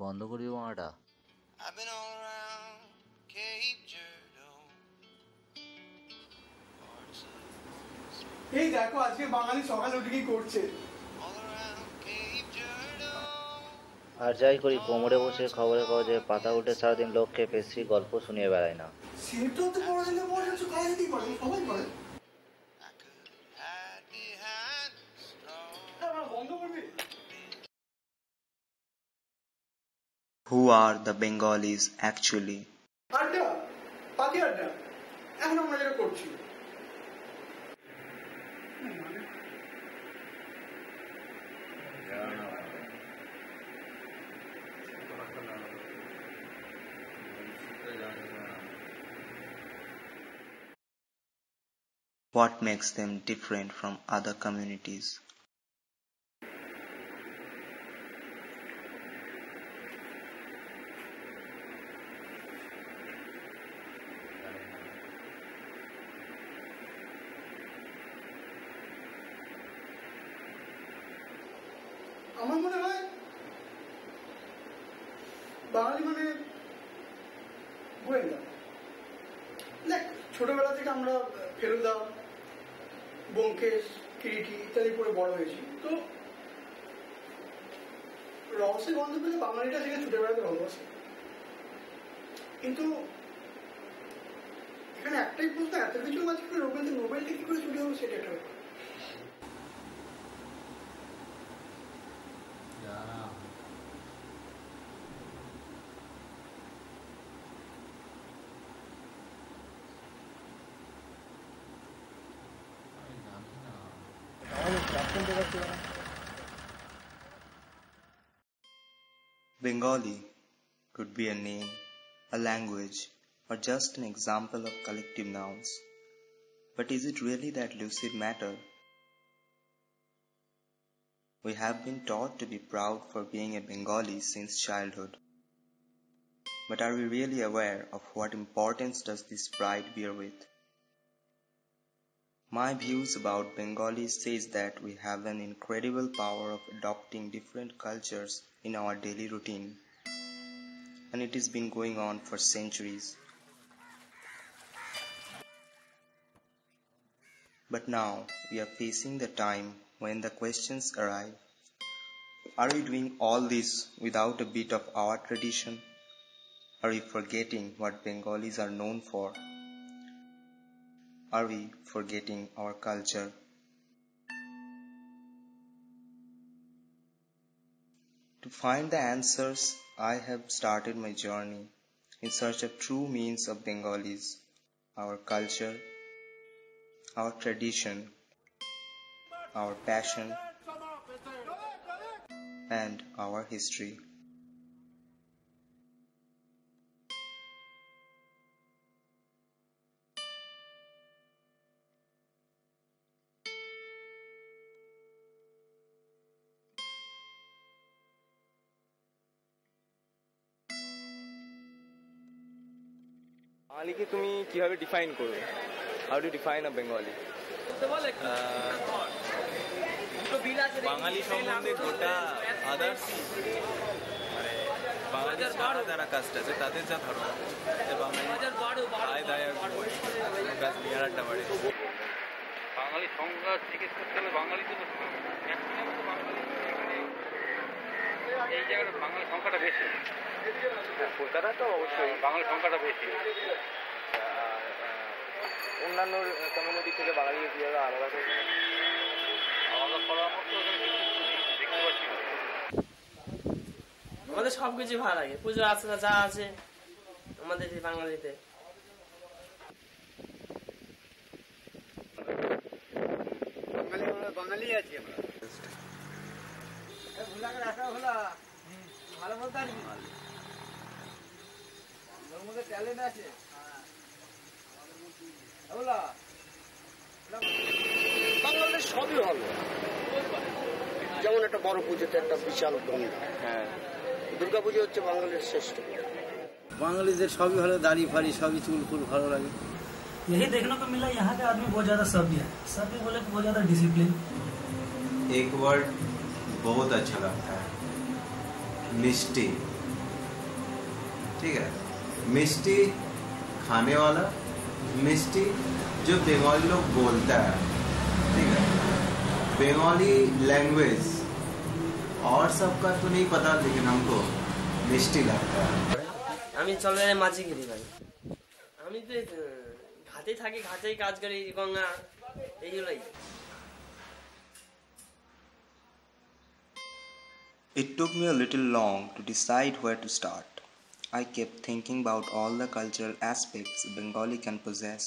বন্ধ করি বাংলাটা। I've been all around Cape Girardeau. এই দেখো আজকে বাঙালি সকালে উঠে কি করছে। All around Cape Girardeau. আর যাই করি, কোমরে বসে খবরের কাগজে পাতা উঠে সারাদিন লোককে পেশি গল্প শুনিয়ে বেড়ায় না। সেটা তো পড়াশোনা পড়ে কিছু কাজ দিতে পারে, সবাই করে। I could hide behind the straw. বন্ধ করবি? Who are the Bengalis actually? আড্ডা, পাতি আড্ডা, এখন আমরা যেটা করছি। What makes them different from other communities? আমার মনে হয় বাঙালি মানে গোয়েন্দা। দেখ, ছোটবেলা থেকে আমরা ফেলুদা, ব্যোমকেশ, কিরিটি ইত্যাদি পরে বড় হয়েছি, তো রহস্যের গন্ধ পেলে বাঙালিটা থেকে ছুটে বেড়াতে ভালোবাসে। কিন্তু এখানে একটাই প্রশ্ন, এত কিছু মাঝখানে নোবেলটা কি করে চুরি হবে, সেটা একটা ব্যাপার। Bengali could be a name, a language, or just an example of collective nouns. But is it really that lucid matter? We have been taught to be proud for being a Bengali since childhood. But are we really aware of what importance does this pride bear with? My views about Bengalis says that we have an incredible power of adopting different cultures in our daily routine, and it has been going on for centuries. But now we are facing the time when the questions arrive. Are we doing all this without a bit of our tradition? Are we forgetting what Bengalis are known for? Are we forgetting our culture? To find the answers, I have started my journey in search of true means of Bengalis, our culture, our tradition, our passion, and our history. বাঙালিকে তুমি কিভাবে define করবে? How do define a Bengali? Bangali সম্বন্ধে গোটা others মানে বাঙালি ছাড়া যারা caste আছে তাদের যা ধারণা বাঙালি আয় দায় আর গাছ নিয়ে আড্ডা মারে। বাঙালি সংখ্যা জিজ্ঞেস করতে হবে, বাঙালি তো ম্যাক্সিমাম তো বাঙালি এই জায়গাটা বাঙালি সংখ্যাটা বেশি। কলকাতা তো অবশ্যই বাঙালি সংখ্যাটা বেশি। অন্যান্য কমিউনিটি থেকে বাঙালিকে কীভাবে আলাদা করবে? আলাদা করার মতো দেখতে পাচ্ছি না। আমাদের সব কিছু ভালো লাগে, পুজো আছে যা আছে আমাদের বাঙালিতে। বাঙালি আছি আমরা। ভালো বলতে পারবি, ওর মধ্যে ট্যালেন্ট আছে। বাংলাদেশ সবই ভালো, যেমন একটা বড় পুজোতে একটা বিশাল ধুমধাম। হ্যাঁ, দুর্গাপুজো হচ্ছে বাঙালির শ্রেষ্ঠ। বাঙালিদের সবই ভালো, দাড়ি ফাড়ি সবই চুল ফুল ভালো লাগে। यही देखने को मिला, यहाँ के आदमी बहुत ज्यादा सभ्य है, सभ्य बोले बहुत ज्यादा डिसिप्लिन। एक वर्ड बहुत अच्छा लगता है, मिष्टी। ठीक है, मिष्टी खाने वाला, मिष्टी जो बंगाली लोग बोलता है, ठीक है, बंगाली लैंग्वेज और सबका तो नहीं पता, लेकिन हमको मिष्टी लगता है। আমি চলে মাঝি গিরি ভাই, আমি তো ঘাটে থাকি, ঘাটেই কাজ করি, গঙ্গা এইগুলোই। It took me a little long to decide where to start. I kept thinking about all the cultural aspects Bengali can possess,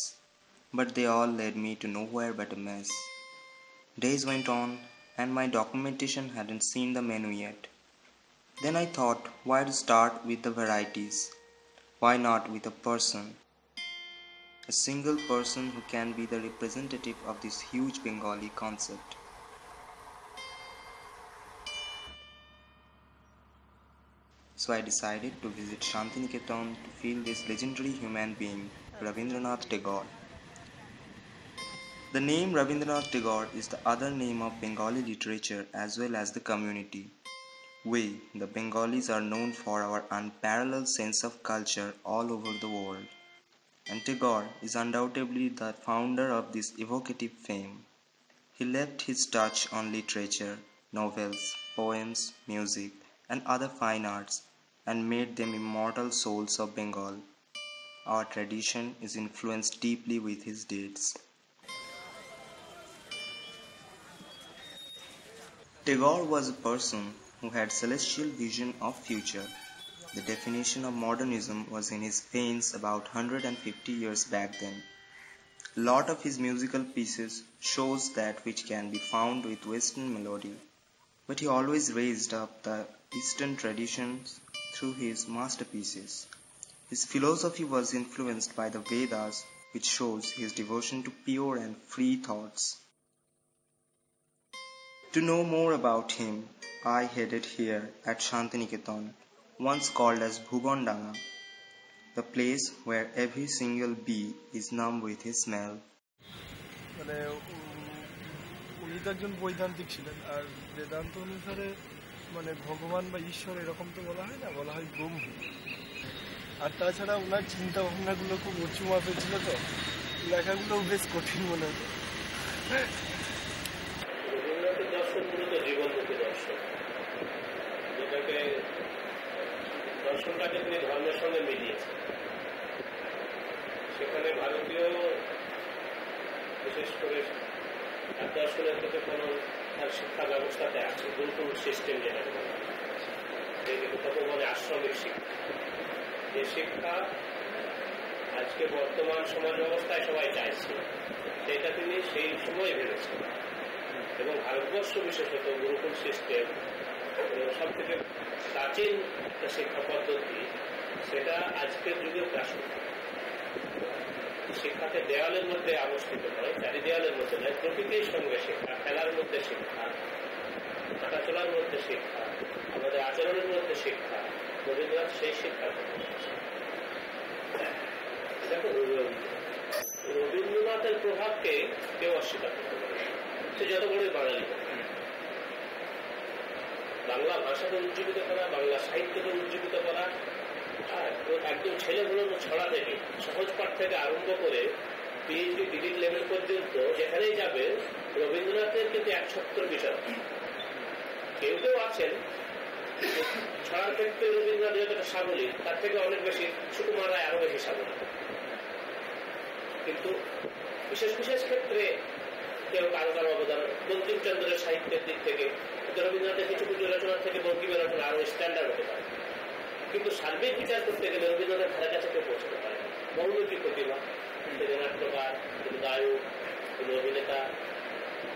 but they all led me to nowhere but a mess. Days went on, and my documentation hadn't seen the menu yet. Then I thought, why to start with the varieties? Why not with a person? A single person who can be the representative of this huge Bengali concept. So I decided to visit Shantiniketan to feel this legendary human being, Rabindranath Tagore. The name Rabindranath Tagore is the other name of Bengali literature as well as the community. We, the Bengalis, are known for our unparalleled sense of culture all over the world. And Tagore is undoubtedly the founder of this evocative fame. He left his touch on literature, novels, poems, music, and other fine arts, and made them immortal souls of Bengal. Our tradition is influenced deeply with his deeds. Tagore was a person who had celestial vision of future. The definition of modernism was in his veins about 150 years back then. A lot of his musical pieces shows that which can be found with Western melody, but he always raised up the Eastern traditions through his masterpieces. His philosophy was influenced by the Vedas, which shows his devotion to pure and free thoughts. To know more about him, I headed here at Shantiniketan, once called as Bhubondanga, the place where every single bee is numb with his smell. মানে উনি তো একজন বৈদান্তিক ছিলেন, আর বেদান্ত অনুসারে মানে ভগবান বা ঈশ্বর এরকম তো বলা হয় না, বলা হয় ব্রহ্ম। আর তাছাড়া ওনার চিন্তা ভাবনাগুলো খুব উঁচু মাপে ছিল, তো লেখাগুলো বেশ কঠিন মনে হতো। রবীন্দ্রনাথের দর্শন মূলত জীবনমুখী দর্শন, যেটাকে দর্শনটাকে তিনি ধর্মের সঙ্গে মিলিয়েছেন। সেখানে ভারতীয় বিশেষ করে তার দর্শনের প্রতি কোনো তার শিক্ষা ব্যবস্থাতে আছে, গুরুকুল সিস্টেম যেটা বলা হয়, তখন মানে আশ্রমিক শিক্ষা। যে শিক্ষা আজকে বর্তমান সমাজ ব্যবস্থায় সবাই চাইছে, সেটা তিনি সেই সময় ভেবেছেন। এবং ভারতবর্ষ বিশেষত গুরুকুল সিস্টেম সব থেকে প্রাচীন শিক্ষা পদ্ধতি, সেটা আজকের যুগে প্রাসঙ্গিক। শিক্ষাকে দেওয়ালের মধ্যে আবস্থিত করে, চারি দেওয়ালের মধ্যে নয়, প্রকৃতির সঙ্গে শিক্ষা, খেলার মধ্যে শিক্ষা, হাঁটাচলার মধ্যে শিক্ষা, আমাদের আচরণের মধ্যে শিক্ষা। রবীন্দ্রনাথ সেই শিক্ষা দেখো, রবীন্দ্রনাথের প্রভাবকে কেউ অস্বীকার করতে পারে, সে যত বড়ই বাঙালি। বাংলা ভাষাকে উজ্জীবিত করা, বাংলা সাহিত্যকে উজ্জীবিত করা, একদম ছেলেগুলো ছড়া থেকে, সহজ পাঠ থেকে আরম্ভ করে পিএইচডি ডিগ্রি লেভেল পর্যন্ত যেখানেই যাবে, রবীন্দ্রনাথের কিন্তু একছত্র বিষয়। কেউ কেউ আছেন ছড়ার ক্ষেত্রে রবীন্দ্রনাথ যতটা সাবলীল, তার থেকে অনেক বেশি সুকুমার রায় আরো বেশি সাবলীল। কিন্তু বিশেষ বিশেষ ক্ষেত্রে কেউ কারো কারো অবদান, বঙ্কিমচন্দ্রের সাহিত্যের দিক থেকে রবীন্দ্রনাথের কিছু কিছু রচনার থেকে বঙ্কিমের রচনা আরো স্ট্যান্ডার্ড হতে পারে। কিন্তু সার্বিক বিচার করতে গেলে রবীন্দ্রনাথের ধারে কাছে কেউ পৌঁছতে পারে। বহুমুখী প্রতিভা, তিনি নাট্যকার, তিনি গায়ক, তিনি অভিনেতা,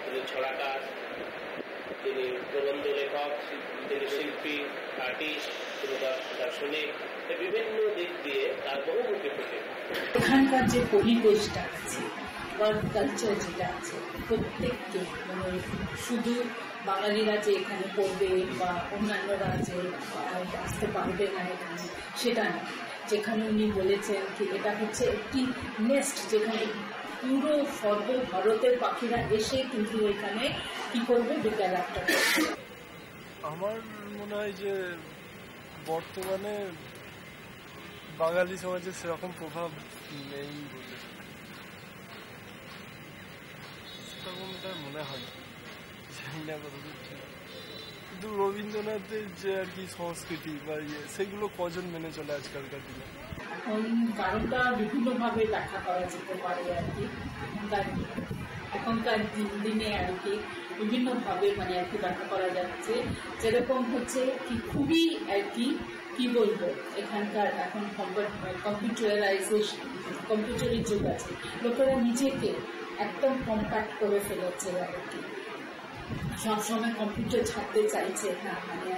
তিনি ছড়াকার, তিনি প্রবন্ধ লেখক, তিনি শিল্পী, আর্টিস্ট, তিনি দার্শনিক, বিভিন্ন দিক দিয়ে তার বহুমুখী প্রতিভা। এখানকার যে পরিবেশটা আছে বা কালচার যেটা আছে, প্রত্যেককে মানে শুধু বাঙালিরা যে এখানে পড়বে বা অন্যান্যরা যে আসতে পারবে না এখানে, সেটা না। যেখানে উনি বলেছেন কি এটা হচ্ছে একটি নেস্ট, যেখানে পুরো সর্বভারতের পাখিরা এসে কিন্তু এখানে কি করবে, বিদ্যালাভটা করবে। আমার মনে হয় যে বর্তমানে বাঙালি সমাজে সেরকম প্রভাব নেই বলে সেরকমটা মনে হয়, জানি না কতদূর ঠিক। কিন্তু রবীন্দ্রনাথের যে আর কি সংস্কৃতি বা সেগুলো কজন মেনে চলে আজকালকার দিনে? এখন গানটা বিভিন্নভাবে ব্যাখ্যা করা যেতে পারে আর কি, এখনকার দিনে আর কি বিভিন্নভাবে মানে আর কি ব্যাখ্যা করা যাচ্ছে। যেরকম হচ্ছে কি খুবই আর কি বলবো, এখানকার এখন কম্পিউটারাইজেশন, কম্পিউটারের যুগ আছে, লোকেরা নিজেকে একদম কম্প্যাক্ট করে ফেলেছে আর কি, সবসময় কম্পিউটার ছাড়তে চাইছে না, মানে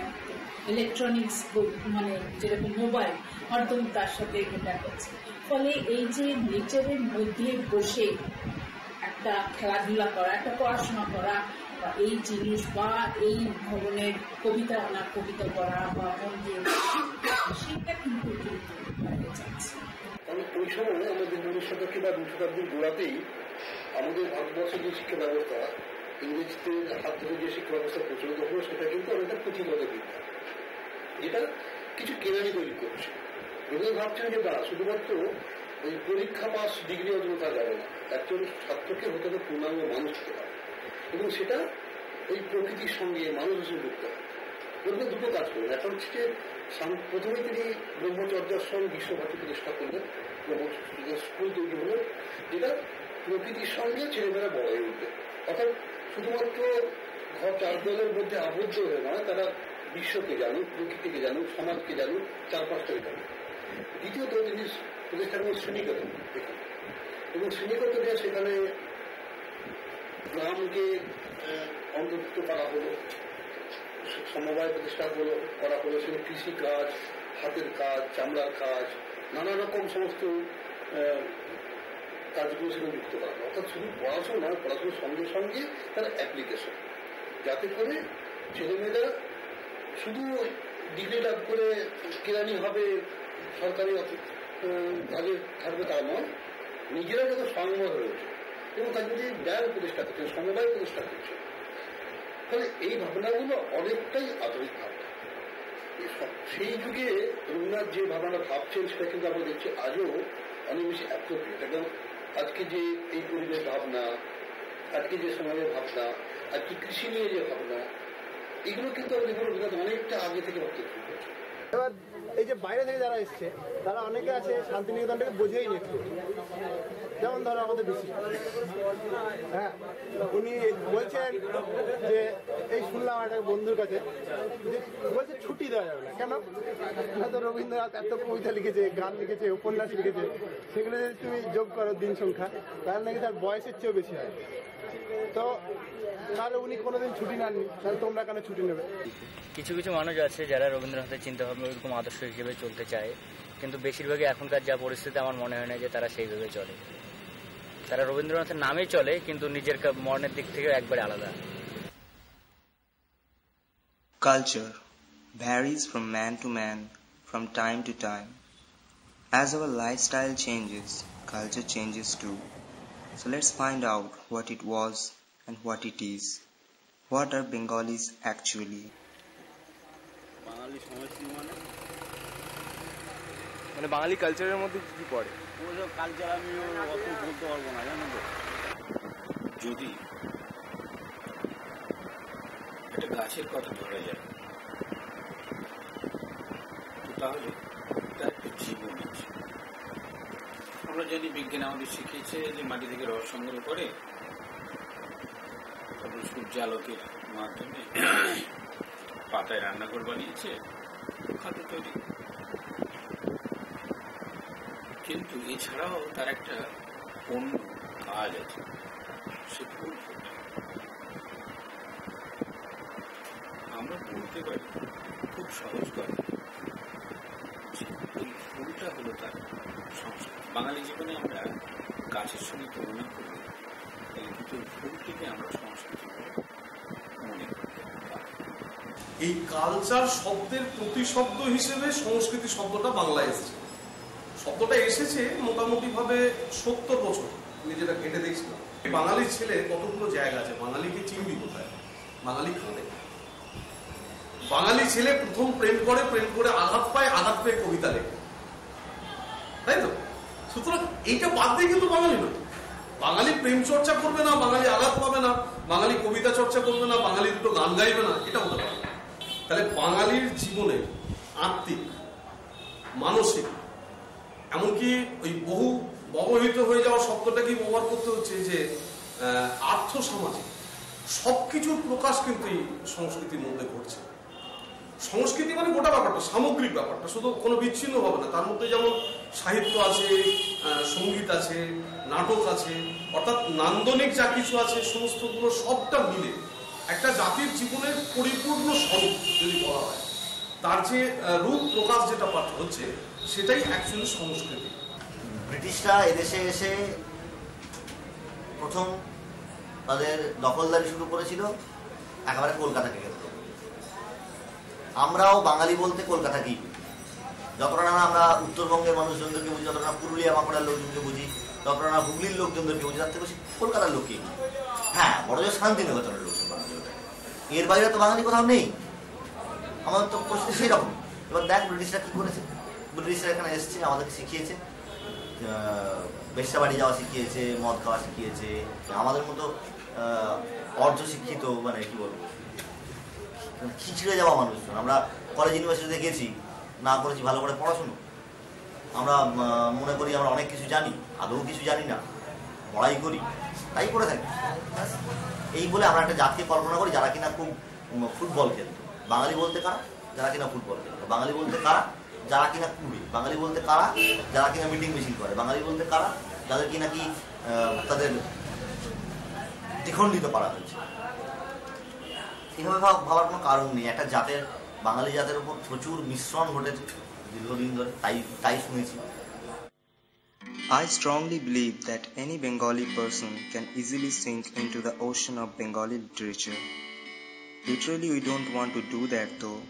ইলেকট্রনিক্স মানে যেরকম মোবাইল হরদম তার সাথে এটা হচ্ছে। ফলে এই যে নেচারের মধ্যে বসে একটা খেলাধুলা করা, একটা পড়াশোনা করা, বা এই জিনিস বা এই ধরনের কবিতা কবিতা পড়া বা সেটা কিন্তু বাইরে যাচ্ছে। ওই সময় আমাদের 19 শতকে বা 20 শতাব্দীর গোড়াতেই আমাদের ভারতবর্ষের যে শিক্ষা ব্যবস্থা, ইংরেজদের হাত ধরে যে শিক্ষা ব্যবস্থা প্রচলিত হলো, সেটা কিন্তু অনেকটা পুঁথিগত বিদ্যা, যেটা কিছু কেরানি তৈরি করছে। রবীন্দ্রনাথ ভাবছেন যে না, শুধুমাত্র ওই পরীক্ষা পাস ডিগ্রি অর্জন করা যাবে না, একজন ছাত্রকে হতে হবে পূর্ণাঙ্গ মানুষ হতে হবে, এবং সেটা ওই প্রকৃতির সঙ্গে মানুষ হিসেবে যুক্ত হয়। রবীন্দ্রনাথ দুটো কাজ করলেন। একটা হচ্ছে প্রথমে তিনি ব্রহ্মচর্যাশ্রম বিশ্বভারতী প্রতিষ্ঠা করলেন, স্কুল তৈরি হলো যেটা প্রকৃতির সঙ্গে ছেলেমেয়েরা বড় হয়ে উঠবে, অর্থাৎ শুধুমাত্র ঘর চার দেওয়ালের মধ্যে আবদ্ধ হয়ে নয়, তারা বিশ্বকে জানুক, প্রকৃতিকে জানুক, সমাজকে জানুক, চারপাশটাকে জানুক। দ্বিতীয়ত তিনি প্রতিষ্ঠা করলেন শ্রেণীকরণ, এবং শ্রেণীকরণ দিয়ে সেখানে গ্রামকে অন্তর্ভুক্ত করা হলো, সমবায় প্রতিষ্ঠা করা হলো, সেখানে কৃষিকাজ, হাতের কাজ, চামড়ার কাজ, নানা রকম সমস্ত কাজগুলো সেখানে যুক্ত করা হলো। অর্থাৎ শুধু পড়াশোনা নয়, পড়াশোনার সঙ্গে সঙ্গে তার অ্যাপ্লিকেশন, যাতে করে ছেলেমেয়েরা শুধু ডিগ্রি লাভ করে কেরানি হবে, সরকারি কাজে থাকবে তা নয়, নিজেরা যত স্বয়ংবর হয়ে ওঠে এবং তার যদি ব্যাংক প্রতিষ্ঠা করছে, সমবায় প্রতিষ্ঠা করছে। ফলে এই ভাবনাগুলো অনেকটাই আধুনিক ভাবনা। সেই যুগে রবীন্দ্রনাথ যে ভাবনা ভাবছেন সেটা কিন্তু আমরা দেখছি আজও অনেক বেশি অ্যাপ্রোপ্রিয়েট। এবং আজকে যে এই পরিবেশ ভাবনা, আজকে যে সমাজের ভাবনা, আজকে কৃষি নিয়ে যে ভাবনা, এগুলো কিন্তু আমরা দেখুন রবীন্দ্রনাথ অনেকটা আগে থেকে ভাবতে শুরু করছে। এবার এই যে বাইরে থেকে যারা এসছে, তারা অনেকে আছে শান্তিনিকেতনটাকে বোঝেই নি একটু। যেমন ধরো আমাদের বেশি, হ্যাঁ, উনি বলছেন যে এই শুনলাম একটা বন্ধুর কাছে যে বলছে ছুটি দেওয়া যাবে না। কেন? হয়তো রবীন্দ্রনাথ এত কবিতা লিখেছে, গান লিখেছে, উপন্যাস লিখেছে, সেগুলো যদি তুমি যোগ করো দিন সংখ্যা, তাহলে নাকি তার বয়সের চেয়েও বেশি হয়। তো তাহলে উনি কোনোদিন ছুটি নেননি, তাহলে তোমরা কেন ছুটি নেবে? কিছু কিছু মানুষ আছে যারা রবীন্দ্রনাথের চিন্তাভাবনা ওইরকম আদর্শ হিসেবে চলতে চায়, কিন্তু বেশিরভাগই এখনকার যা পরিস্থিতি আমার মনে হয় না যে তারা সেইভাবে চলে। তারা রবীন্দ্রনাথের নামেই চলে, কিন্তু নিজের মনের দিক থেকে একবারে আলাদা। Culture varies from man to man, from time to time. As our lifestyle changes, culture changes too. So let's find out what it was and what it is. What are Bengalis actually? বাঙালি সংস্কৃতি মানে বাঙালি কালচারের মধ্যে কি কি পড়ে? ওইসব culture আমি অত বলতে পারবো না, জানো তো। যদি একটা গাছের কথা ধরা যায়, তাহলে তার একটা জীবন আছে। আমরা যদি বিজ্ঞান আমাদের শিখিয়েছে যে মাটি থেকে রস সংগ্রহ করে, তারপর সূর্যালোকের মাধ্যমে পাতায় রান্নাঘর বানিয়েছে, খাদ্য তৈরি। কিন্তু এছাড়াও তার একটা অন্য কাজ আছে, সে ফুল ফোটে। আমরা বলতে পারি খুব সহজ কথা, ওই ফুলটা হলো তার সংস্কৃতি। বাঙালি জীবনে আমরা গাছের সঙ্গে তুলনা করি, কিন্তু ফুলটিকে আমরা সংস্কৃতি মনে করি। এই কালচার শব্দের প্রতিশব্দ হিসেবে সংস্কৃতি শব্দটা বাংলায় এসেছে। শব্দটা এসেছে মোটামুটি ভাবে 70 বছর, নিজেরা কেটে দেখছিলাম। বাঙালির ছেলে কতগুলো জায়গা আছে, বাঙালিকে চিনবি কোথায়? বাঙালি খানে। বাঙালি ছেলে প্রথম প্রেম করে আঘাত পায়, আঘাত পেয়ে কবিতা লেখে। তাই তো? সুতরাং এইটা বাদ দিয়ে কিন্তু বাঙালি নয়। বাঙালি প্রেম চর্চা করবে না, বাঙালি আঘাত পাবে না, বাঙালি কবিতা চর্চা করবে না, বাঙালি দুটো গান গাইবে না, এটা হতে পারে না। তাহলে বাঙালির জীবনে আত্মিক, মানসিক, এমনকি ওই বহু ব্যবহৃত হয়ে যাওয়া শব্দটাকেই ব্যবহার করতে হচ্ছে যে আর্থসামাজিক সবকিছুর প্রকাশ কিন্তু এই সংস্কৃতির মধ্যে ঘটছে। সংস্কৃতি মানে গোটা ব্যাপারটা, সামগ্রিক ব্যাপারটা, শুধু কোনো বিচ্ছিন্ন হবে না। তার মধ্যে যেমন সাহিত্য আছে, সঙ্গীত আছে, নাটক আছে, অর্থাৎ নান্দনিক যা কিছু আছে সমস্তগুলো সবটা মিলে একটা জাতির জীবনের পরিপূর্ণ স্বরূপ যদি বলা হয়, তার যে রূপ প্রকাশ যেটা পাঠ হচ্ছে সেটাই অ্যাকচুয়ালি সংস্কৃতি। ব্রিটিশরা এদেশে এসে প্রথম তাদের দখলদারি শুরু করেছিল একেবারে কলকাতাকে কেন্দ্র। আমরাও বাঙালি বলতে কলকাতাকেই বুঝি। যতটা না আমরা উত্তরবঙ্গের মানুষজনদেরকে বুঝি, যতটা না পুরুলিয়া বাঁকুড়ার লোকজনকে বুঝি, যতটা না হুগলির লোকজনদেরকে বুঝি, তার থেকে বেশি কলকাতার লোককেই বুঝি। হ্যাঁ, বড় জোর শান্তিনিকেতনের লোকজন বাঙালি, এর বাইরে তো বাঙালি কোথাও নেই। আমাদের তো পরিস্থিতি সেই রকম। এবার দেখ ব্রিটিশরা কি করেছে। ব্রিটিশরা এখানে এসছে, আমাদেরকে শিখিয়েছে, বেশ্যা বাড়ি যাওয়া শিখিয়েছে, মদ খাওয়া শিখিয়েছে। আমাদের মতো অর্ধ শিক্ষিত, মানে কি বলবো, খিচড়ে যাওয়া মানুষজন। আমরা কলেজ ইউনিভার্সিটিতে গেছি, না করেছি ভালো করে পড়াশুনো। আমরা মনে করি আমরা অনেক কিছু জানি, আদৌ কিছু জানি না, পড়াই করি, তাই করে থাকি। এই বলে আমরা একটা জাতিকে কল্পনা করি যারা কিনা খুব ফুটবল খেলতো। বাঙালি বলতে কারা? যারা কিনা ফুটবল খেলতো। বাঙালি বলতে কারা? যারা কিনা কুড়ি। বাঙালি বলতে কারা? যারা কিনা মিটিং মিছিল করে। বাঙালি বলতে কারা? যাদের কিনা কি তাদের দ্বিখণ্ডিত করা হয়েছে। এভাবে ভাবার কোনো কারণ নেই। একটা জাতের, বাঙালি জাতের উপর প্রচুর মিশ্রণ ঘটেছে দীর্ঘদিন ধরে, তাই শুনেছি। I strongly believe that any Bengali person can easily sink into the ocean of Bengali literature. Literally, we don't want to do that though,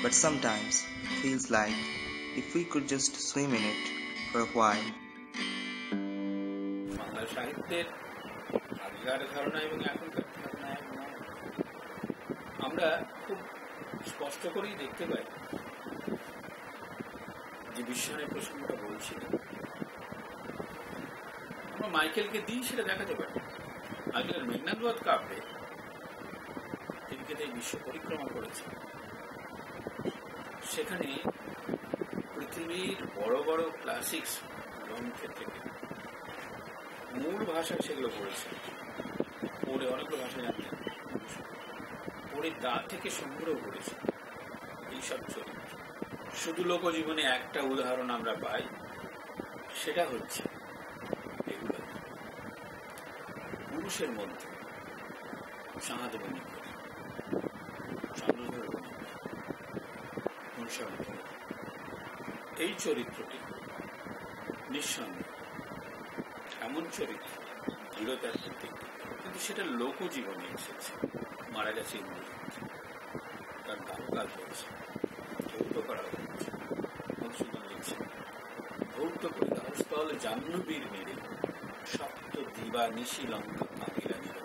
but sometimes it feels like if we could just swim in it for a while. Bangla সাহিত্যের আগেকার ধারণা এবং এখনকার ধারণা আমরা খুব স্পষ্ট করেই দেখতে পাই যে বিশ্বায়নের প্রসঙ্গটা বলছিলেন, আমরা মাইকেলকে দিই সেটা দেখাতে পারি। মাইকেলের মেঘনাদবধ কাব্যে তিনি কিন্তু এই বিশ্ব পরিক্রমা করেছেন। সেখানে পৃথিবীর বড় বড় ক্লাসিক্স গ্রন্থের থেকে মূল ভাষায় সেগুলো পড়েছেন, পড়ে অনেকগুলো ভাষা জানতেন, পড়ে তা থেকে সংগ্রহ করেছেন এইসব চরিত্র। শুধু লোকজীবনে একটা উদাহরণ আমরা পাই, সেটা হচ্ছে এগুলো পুরুষের মধ্যে চাঁদ বণিক, চন্দ্রধর বণিক, এই চরিত্রটি নিঃসন্দেহ এমন চরিত্র দৃঢ়তার প্রতীক, কিন্তু সেটা লোকজীবনে এসেছে। মারা গেছে তার দাহকাল হয়েছে, ধৌত করা হয়েছে। মধুসূদন লিখছেন, ধৌত করে দাহস্থল জাহ্নবীর মেরে সপ্ত দিবা নিশি লঙ্কা কাঁদিলা নিল।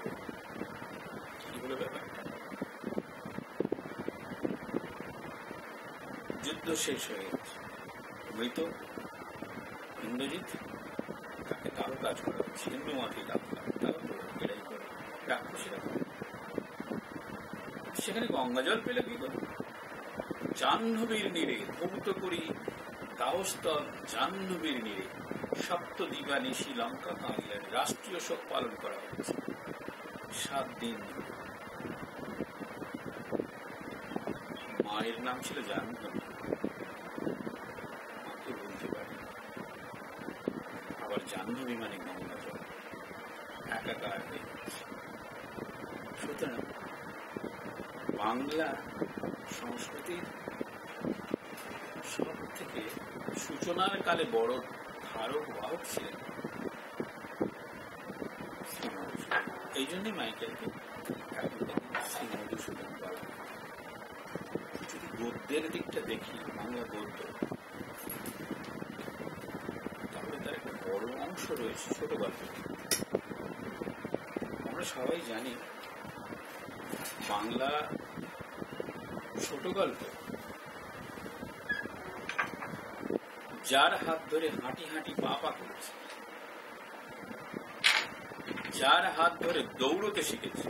কি হলো ব্যাপারটা? যুদ্ধ শেষ হয়ে গেছে, মৃত ইন্দ্রজিৎ, তাকে তারও কাজ করা হচ্ছে, ইন্দ্রমাতি তারও এটাই করে, রাক্ষসীরা করে। সেখানে গঙ্গা জল পেলে কি করে? জাহ্নবীর নীড়ে ধৌত করি দাহস্তর জাহ্নবীর নীড়ে সপ্ত দিবা নিশি লঙ্কা কাঁদিলেন। রাষ্ট্রীয় শোক পালন করা হচ্ছে 7 দিন। মায়ের নাম ছিল জাহ্নবী, মাকে বলতে পারি। আবার জাহ্নবী মানে গঙ্গা জল, একাকার হয়ে যাচ্ছে। সুতরাং বাংলা সংস্কৃতির সব থেকে সূচনার কালে বড় ধারক বাহক ছিলেন। এই জন্যই মাইকেলকে শ্রী মধুসূদন বলা। যদি গদ্যের দিকটা দেখি, বাংলা গদ্য, তাহলে তার একটা বড় অংশ রয়েছে ছোট গল্পের। আমরা সবাই জানি বাংলা ছোট গল্প যার হাত ধরে হাঁটি হাঁটি পা পা করেছে, যার হাত ধরে দৌড়তে শিখেছে,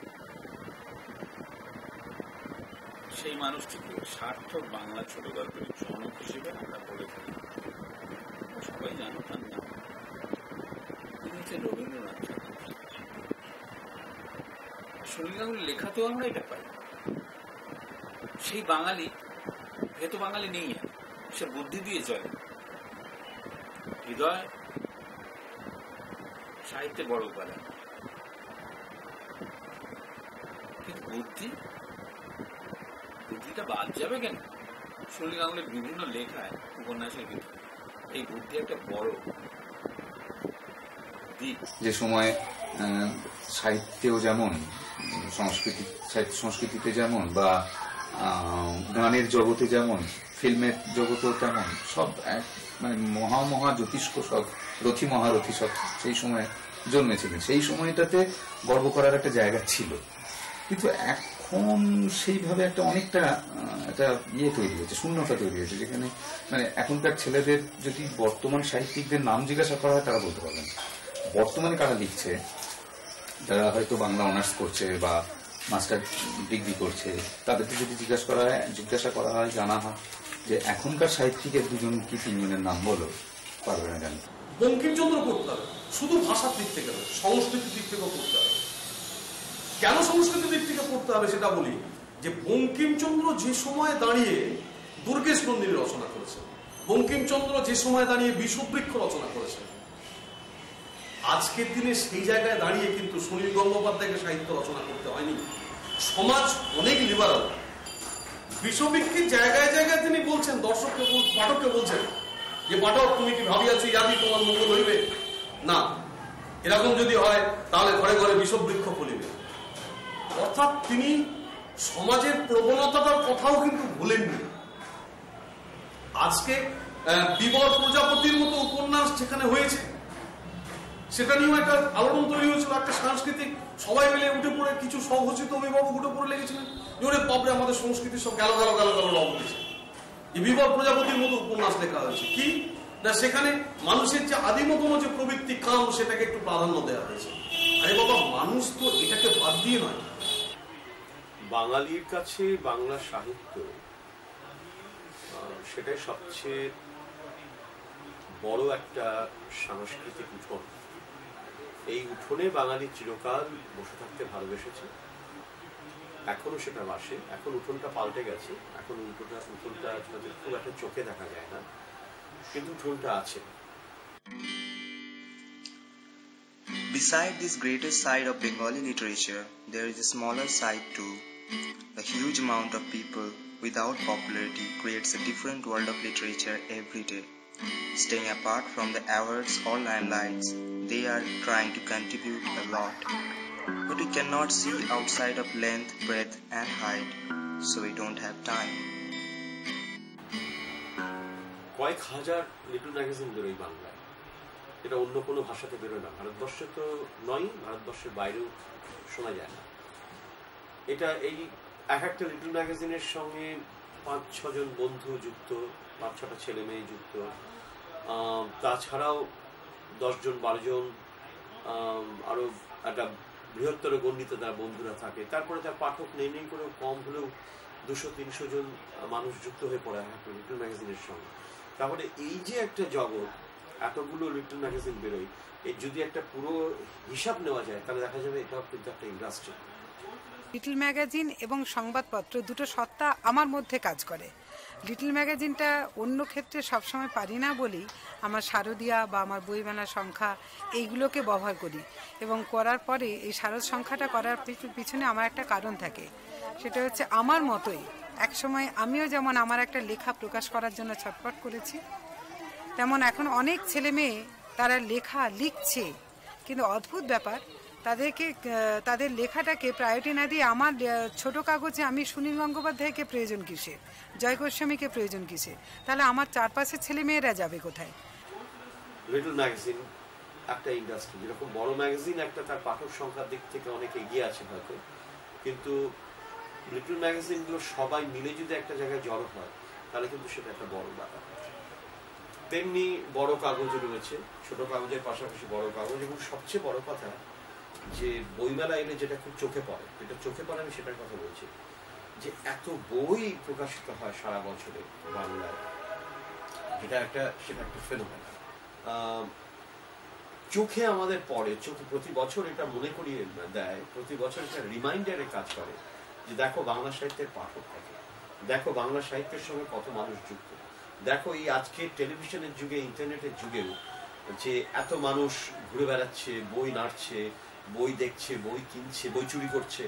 সেই মানুষটিকে সার্থক বাংলা ছোট গল্পের জনক হিসেবে আমরা বলে থাকি। সবাই জানো তার নাম, তিনি হচ্ছেন রবীন্দ্রনাথ ঠাকুর। সুনীল গাঙ্গুলির লেখাতেও আমরা এটা পাই। সেই বাঙালি, এ তো বাঙালি নেই, সে বুদ্ধি দিয়ে চলে, হৃদয় সাহিত্যে বড় উপাদান, কিন্তু বুদ্ধিটা বাদ যাবে কেন? সুনীল গাঙ্গুলির বিভিন্ন লেখায়, উপন্যাসের ভিতরে এই বুদ্ধি একটা বড় দিক। যে সময় সাহিত্যেও যেমন সংস্কৃতিতে যেমন বা গানের জগতে যেমন, ফিল্মের জগতেও তেমন, সব এক মানে মহা জ্যোতিষ্ক সব রথী মহারথী সব সেই সময় জন্মেছিলেন। সেই সময়টাতে গর্ব করার একটা জায়গা ছিল, কিন্তু এখন সেইভাবে একটা অনেকটা একটা তৈরি হয়েছে, শূন্যতা তৈরি হয়েছে, যেখানে মানে এখনকার ছেলেদের যদি বর্তমান সাহিত্যিকদের নাম জিজ্ঞাসা করা হয় তারা বলতে পারবেন। বর্তমানে কারা লিখছে, যারা হয়তো বাংলা অনার্স করছে বা মাস্টার ডিগ্রি করছে, তাদেরকে যদি জিজ্ঞাসা করা হয়, জানা হয় যে এখনকার সাহিত্যিকের দুজন কি তিনজনের নাম বলো, পারবে না জানি। বঙ্কিমচন্দ্র পড়তে হবে, শুধু ভাষার দিক থেকে নয়, সংস্কৃতির দিক থেকেও পড়তে হবে। কেন সংস্কৃতির দিক থেকে পড়তে হবে সেটা বলি, যে বঙ্কিমচন্দ্র যে সময় দাঁড়িয়ে দুর্গেশ নন্দিনী রচনা করেছেন, বঙ্কিমচন্দ্র যে সময় দাঁড়িয়ে বিষবৃক্ষ রচনা করেছেন, আজকের দিনে সেই জায়গায় দাঁড়িয়ে কিন্তু সুনীল গঙ্গোপাধ্যায়কে সাহিত্য রচনা করতে হয়নি। সমাজ অনেক লিবারাল। বিষবৃক্ষের জায়গায় জায়গায় তিনি বলছেন, পাঠককে বলছেন যে পাঠক তুমি কি ভাবিয়াছ ইয়াদি তোমার মঙ্গল হইবে না, এরকম যদি হয় তাহলে ঘরে ঘরে বিষবৃক্ষ ফলিবে। অর্থাৎ তিনি সমাজের প্রবণতাটার কথাও কিন্তু ভুলেননি। আজকে বিবর প্রজাপতির মতো উপন্যাস যেখানে হয়েছে, সেটা নিয়েও একটা আলোড়ন তৈরি হয়েছিল, একটা সাংস্কৃতিক সবাই মিলে উঠে পড়ে, কিছু স্বঘোষিত অভিভাবক উঠে পড়ে লেগেছিলেন জোরে বাবরে আমাদের সংস্কৃতি সব গেল রব দিয়েছে। এই বিবর প্রজাপতির মতো উপন্যাস লেখা হয়েছে কি না, সেখানে মানুষের যে আদিমতম যে প্রবৃত্তি কাম, সেটাকে একটু প্রাধান্য দেওয়া হয়েছে। আরে বাবা, মানুষ তো এটাকে বাদ দিয়ে নয়। বাঙালির কাছে বাংলা সাহিত্য সেটাই সবচেয়ে বড় একটা সাংস্কৃতিক উঠোন। এই উঠোনে বাঙালি চিরকাল বসে থাকতে ভালোবেসেছে, এখনো সেটা বাসে। এখন উঠোনটা পাল্টে গেছে, এখন উঠোনটা খুব একটা চোখে দেখা যায় না, কিন্তু উঠোনটা আছে। Beside this greatest side of Bengali literature, there is a smaller side too. A huge amount of people without popularity creates a different world of literature every day. Staying apart from the awards or limelights, they are trying to contribute a lot. But we cannot see outside of length, breadth and height, so we don't have time. কয়েক হাজার little magazine বেরোয় বাংলায়, এটা অন্য কোনো ভাষাতে বেরোয় না। ভারতবর্ষে তো নয়, ভারতবর্ষের বাইরেও শোনা যায় না এটা। এই এক একটা লিটল ম্যাগাজিনের সঙ্গে 5-6 জন বন্ধু যুক্ত, 5-6টা ছেলে মেয়ে যুক্ত, তাছাড়াও 10 জন 12 জন আরো একটা বৃহত্তর গণ্ডিত তার বন্ধুরা থাকে। তারপরে তার পাঠক নেই করেও কম হলেও 200-300 জন মানুষ যুক্ত হয়ে পড়ে একটা লিটল ম্যাগাজিনের সঙ্গে। তাহলে এই যে একটা জগৎ, এতগুলো লিটল ম্যাগাজিন বেরোয়, এই যদি একটা পুরো হিসাব নেওয়া যায় তাহলে দেখা যাবে এটাও কিন্তু একটা ইন্ডাস্ট্রি। লিটল ম্যাগাজিন এবং সংবাদপত্র দুটো সত্তা আমার মধ্যে কাজ করে। লিটল ম্যাগাজিনটা অন্য ক্ষেত্রে সবসময় পারি না বলেই আমার শারদিয়া বা আমার বইমেলার সংখ্যা এইগুলোকে ব্যবহার করি, এবং করার পরে এই শারদ সংখ্যাটা করার পিছনে আমার একটা কারণ থাকে। সেটা হচ্ছে আমার মতোই একসময় আমিও যেমন আমার একটা লেখা প্রকাশ করার জন্য ছটফট করেছি, তেমন এখন অনেক ছেলে মেয়ে তারা লেখা লিখছে, কিন্তু অদ্ভুত ব্যাপার, তাদের লেখাটাকে প্রায়োরিটি না দিয়ে আমার ছোট কাগজে আমি সুনীল গঙ্গোপাধ্যায়কে প্রয়োজন কিসে, জয় গোস্বামীকে প্রয়োজন কিসে, তাহলে আমার চারপাশের ছেলে মেয়েরা যাবে কোথায়? লিটল ম্যাগাজিন একটা ইন্ডাস্ট্রি, যেরকম বড় ম্যাগাজিন একটা তার পাঠক সংখ্যার দিক থেকে অনেক এগিয়ে আছে হয়তো, কিন্তু লিটল ম্যাগাজিনগুলো সবাই মিলে যদি একটা জায়গায় জড়ো হয় তাহলে কিন্তু সেটা একটা বড় ব্যাপার। তেমনি বড় কাগজ রয়েছে, ছোট কাগজের পাশাপাশি বড় কাগজ, এবং সবচেয়ে বড় কথা যে বইমেলা এলে যেটা খুব চোখে পড়ে, যেটা চোখে পড়ে আমি সেটার কথা বলছি, যে এত বই প্রকাশিত হয় সারা বছরে বাংলায়, সেটা একটা ফেনোমেনা। চোখে আমাদের পড়ে, চোখে প্রতি বছর এটা মনে করিয়ে দেয়, প্রতি বছর এটা রিমাইন্ডারে কাজ করে যে দেখো বাংলা সাহিত্যের পাঠক থাকে, দেখো বাংলা সাহিত্যের সঙ্গে কত মানুষ যুক্ত, দেখো এই আজকে টেলিভিশনের যুগে, ইন্টারনেটের যুগেও যে এত মানুষ ঘুরে বেড়াচ্ছে, বই নাড়ছে, বই দেখছে, বই কিনছে, বই চুরি করছে,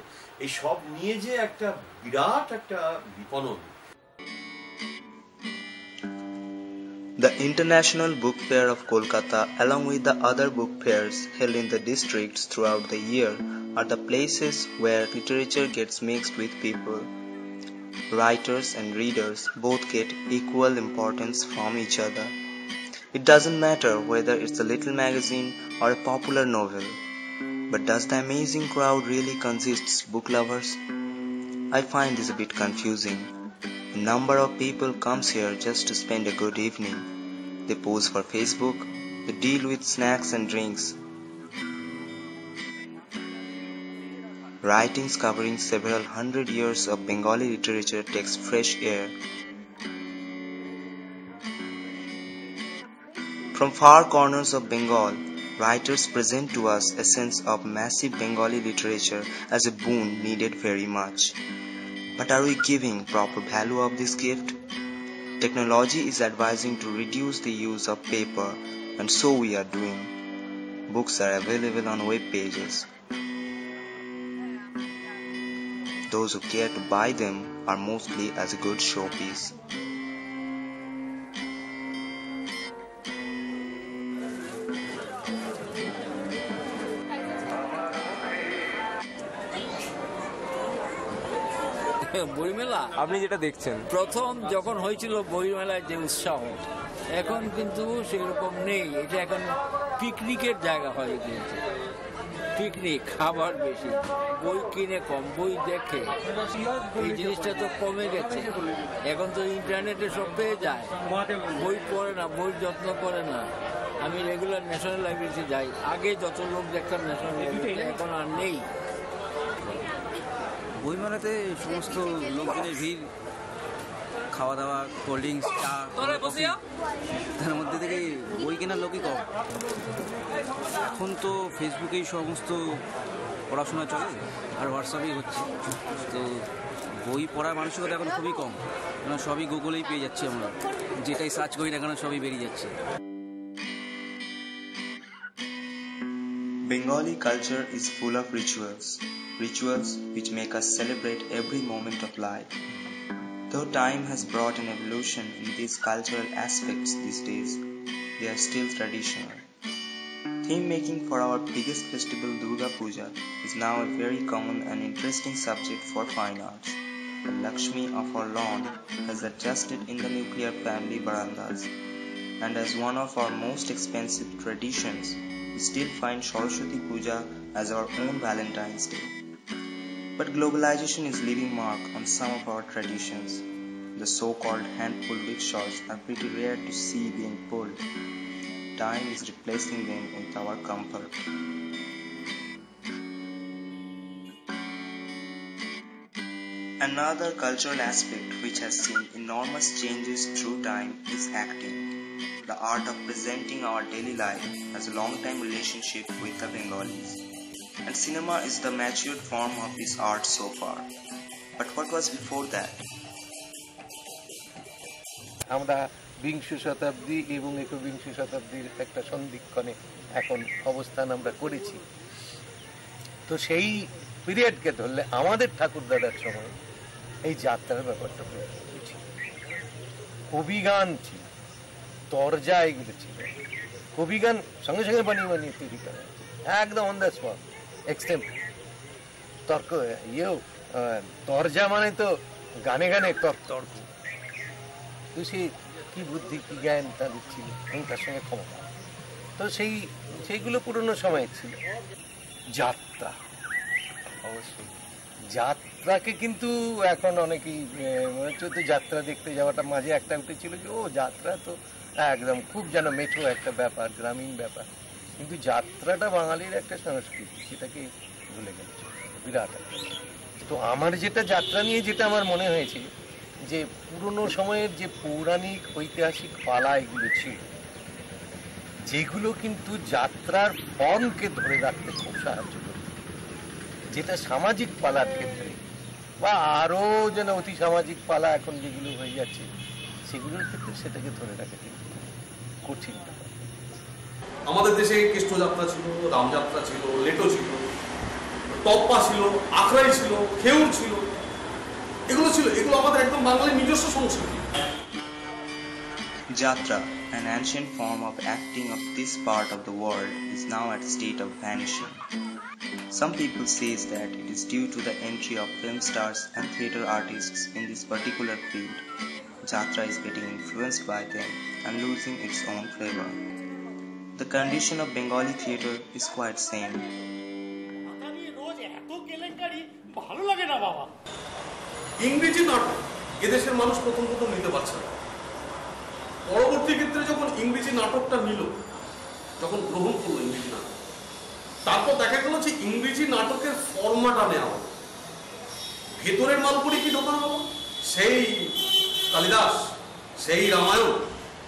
এই সব নিয়ে যে একটা বিরাট একটা বিপণন। The International Book Fair of Kolkata, along with the other book fairs held in the districts throughout the year, are the places where literature gets mixed with people. Writers and readers both get equal importance from each other. It doesn't matter whether it's a little magazine or a popular novel. But does the amazing crowd really consist of book lovers? I find this a bit confusing. A number of people comes here just to spend a good evening. They pose for Facebook, they deal with snacks and drinks. Writings covering several hundred years of Bengali literature takes fresh air. From far corners of Bengal, writers present to us a sense of massive Bengali literature as a boon needed very much. But are we giving proper value of this gift? Technology is advising to reduce the use of paper, and so we are doing. Books are available on web pages. Those who care to buy them are mostly as a good showpiece. বইমেলা আপনি যেটা দেখছেন, প্রথম যখন হয়েছিল বইমেলায় যে উৎসাহ, এখন কিন্তু সেরকম নেই। এটা এখন পিকনিকের জায়গা হয়ে গিয়েছে, পিকনিক, খাবার বেশি, বই কিনে কম, বই দেখে, এই জিনিসটা তো কমে গেছে। এখন তো ইন্টারনেটে সব পেয়ে যায়, বই পড়ে না, বই যত্ন করে না। আমি রেগুলার ন্যাশনাল লাইব্রেরিতে যাই, আগে যত লোক দেখতাম ন্যাশনাল লাইব্রেরিতে, এখন আর নেই। বইমেলাতে সমস্ত লোকজনের ভিড়, খাওয়া দাওয়া, কোল্ড ড্রিঙ্কস, চা, তার মধ্যে থেকে বই কেনার লোকই কম। এখন তো ফেসবুকেই সমস্ত পড়াশোনা চলে, আর হোয়াটসঅ্যাপেই হচ্ছে, তো বই পড়ার মানসিকতা এখন খুবই কম, কারণ সবই গুগলেই পেয়ে যাচ্ছি আমরা, যেটাই সার্চ করি না কেন সবই বেরিয়ে যাচ্ছে। Bengali culture is full of rituals which make us celebrate every moment of life. Though time has brought an evolution in these cultural aspects these days, they are still traditional. Theme making for our biggest festival Durga Puja is now a very common and interesting subject for fine arts. The Lakshmi of our lawn has adjusted in the nuclear family verandas, and as one of our most expensive traditions, we still find Saraswati Puja as our own Valentine's Day. But globalization is leaving mark on some of our traditions. The so-called hand-pulled rickshaws are pretty rare to see being pulled. Time is replacing them with our comfort. Another cultural aspect which has seen enormous changes through time is acting. The art of presenting our daily life has a long-time relationship with the Bengalis. And cinema is the matured form of this art so far. But what was before that? আমরা বিংশ শতাব্দী এবং একবিংশ শতাব্দীর একটা সন্ধিক্ষণে এখন অবস্থান আমরা করেছি। তো সেই পিরিয়ডকে ধরলে আমাদের ঠাকুরদাদার সময় এই যাত্রার ব্যাপারটা ছিল, কবিগান ছিল, তরজা এগুলো ছিল। কবিগান সঙ্গে সঙ্গে বানিয়ে তৈরি করা, একদম অন দ্য স্পট, এক্সটেম্প তর্ক। তরজা মানে তো গানে গানে তর্ক। তো সে কি বুদ্ধি, কি জ্ঞান তাদের ছিল এবং তার সঙ্গে ক্ষমতা। তো সেইগুলো পুরনো সময় ছিল। যাত্রা অবশ্যই যাত্রাকে কিন্তু এখন অনেকেই মনে হচ্ছে তো যাত্রা দেখতে যাওয়াটা মাঝে একটা উঠেছিল যে ও যাত্রা তো একদম খুব যেন মেঠো একটা ব্যাপার, গ্রামীণ ব্যাপার, কিন্তু যাত্রাটা বাঙালির একটা সংস্কৃতি, সেটাকে ভুলে গেল বিরাট একটা। তো আমার যেটা যাত্রা নিয়ে যেটা আমার মনে হয়েছে যে পুরনো সময়ের যে পৌরাণিক ঐতিহাসিক পালা এগুলো ছিল, যেগুলো কিন্তু যাত্রার ফর্মকে ধরে রাখতে খুব সাহায্য করে, যেটা সামাজিক পালার ক্ষেত্রে বা আরো যেন অতি সামাজিক পালা এখন যেগুলো হয়ে যাচ্ছে সেগুলোর ক্ষেত্রে সেটাকে ধরে রাখা কিন্তু কঠিন। আমাদের দেশে কৃষ্ণযাত্রা ছিল, রামযাত্রা ছিল, লেটো ছিল, তপ্পা ছিল, আখড়াই ছিল, খেউর ছিল, এগুলো ছিল, এগুলো আমাদের একদম বাঙালির নিজস্ব সংস্কৃতি। Jatra, an ancient form of acting of this part of the world, is now at a state of vanishing. Some people say that it is due to the entry of film stars and theatre artists in this particular field. Jatra is getting influenced by them and losing its own flavor. The condition of Bengali theatre is quite same. ইংরেজি নাটক এদেশের মানুষ প্রথম নিতে পারছে না। পরবর্তী ক্ষেত্রে যখন ইংরেজি নাটকটা নিল, যখন গ্রহণ করলো ইংরেজি নাটক, তারপর দেখা গেল যে ইংরেজি নাটকের ফর্মাটা নেওয়া হলো, ভেতরের মালগুলি কি ঢোকানো হলো, সেই কালিদাস, সেই রামায়ণ,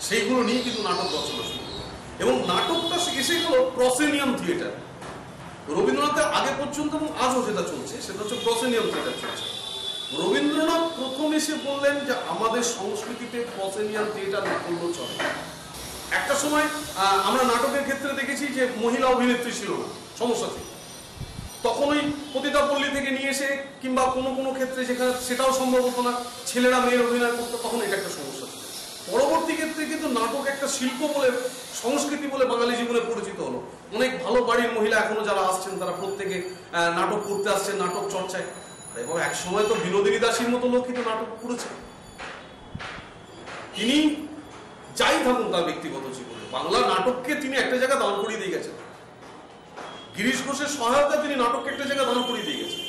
সেইগুলো নিয়ে কিন্তু নাটক রচনা শুরু হলো। এবং নাটকটা এসে গেল প্রসেনিয়াম থিয়েটার। রবীন্দ্রনাথের আগে পর্যন্ত এবং আজও যেটা চলছে সেটা হচ্ছে প্রসেনিয়াম থিয়েটার চলছে। রবীন্দ্রনাথ প্রথম এসে বললেন যে আমাদের সংস্কৃতিতে প্রসেনিয়াম থিয়েটার না করলেও চলে। একটা সময় আমরা নাটকের ক্ষেত্রে দেখেছি যে মহিলা অভিনেত্রী ছিল না, সমস্যা ছিল। তখন ওই পতিতাপল্লী থেকে নিয়ে এসে কিংবা কোনো কোনো ক্ষেত্রে যেখানে সেটাও সম্ভব হতো না, ছেলেরা মেয়ের অভিনয় করতো, তখন এটা একটা সমস্যা ছিল। পরবর্তী ক্ষেত্রে কিন্তু নাটক একটা শিল্প বলে, সংস্কৃতি বলে বাঙালি জীবনে পরিচিত হলো। অনেক ভালো বাড়ির মহিলা এখনো যারা আসছেন তারা প্রত্যেকে নাটক করতে আসছেন, নাটক চর্চায়। এবং এক সময় তো বিনোদিনী দাসীর মতো লোক কিন্তু নাটক করেছে। তিনি যাই থাকুন তার ব্যক্তিগত জীবনে, বাংলা নাটককে তিনি একটা জায়গা দান করিয়ে দিয়ে গেছেন। গিরিশ ঘোষের সহায়তা তিনি নাটককে একটা জায়গায় দান করিয়ে দিয়ে গেছেন।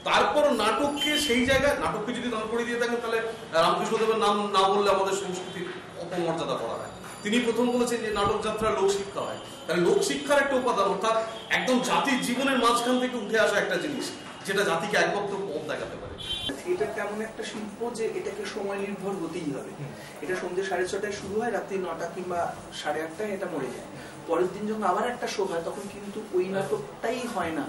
তারপর নাটককে সেই জায়গায়, নাটককে যদি দান করিয়ে দিয়ে থাকেন তাহলে রামকৃষ্ণদেবের নাম না বললে আমাদের সংস্কৃতির অপমর্যাদা করা হয়। তিনি প্রথম বলেছেন যে নাটক যাত্রা লোকশিক্ষা হয়। তাহলে লোকশিক্ষার একটা উপাদান, অর্থাৎ একদম জাতির জীবনের মাঝখান থেকে উঠে আসা একটা জিনিস, যেটা জাতিকে একমাত্র পথ দেখাতে পারে। থিয়েটারটা এমন একটা শিল্প যে এটাকে সময় নির্ভর হতেই হবে। এটা সন্ধ্যে 6:30টায় শুরু হয়, রাত্রি 9টা কিংবা 8:30টায় এটা মরে যায়। পরের দিন যখন আবার একটা শো হয় তখন কিন্তু ওই নাটকটাই হয় না।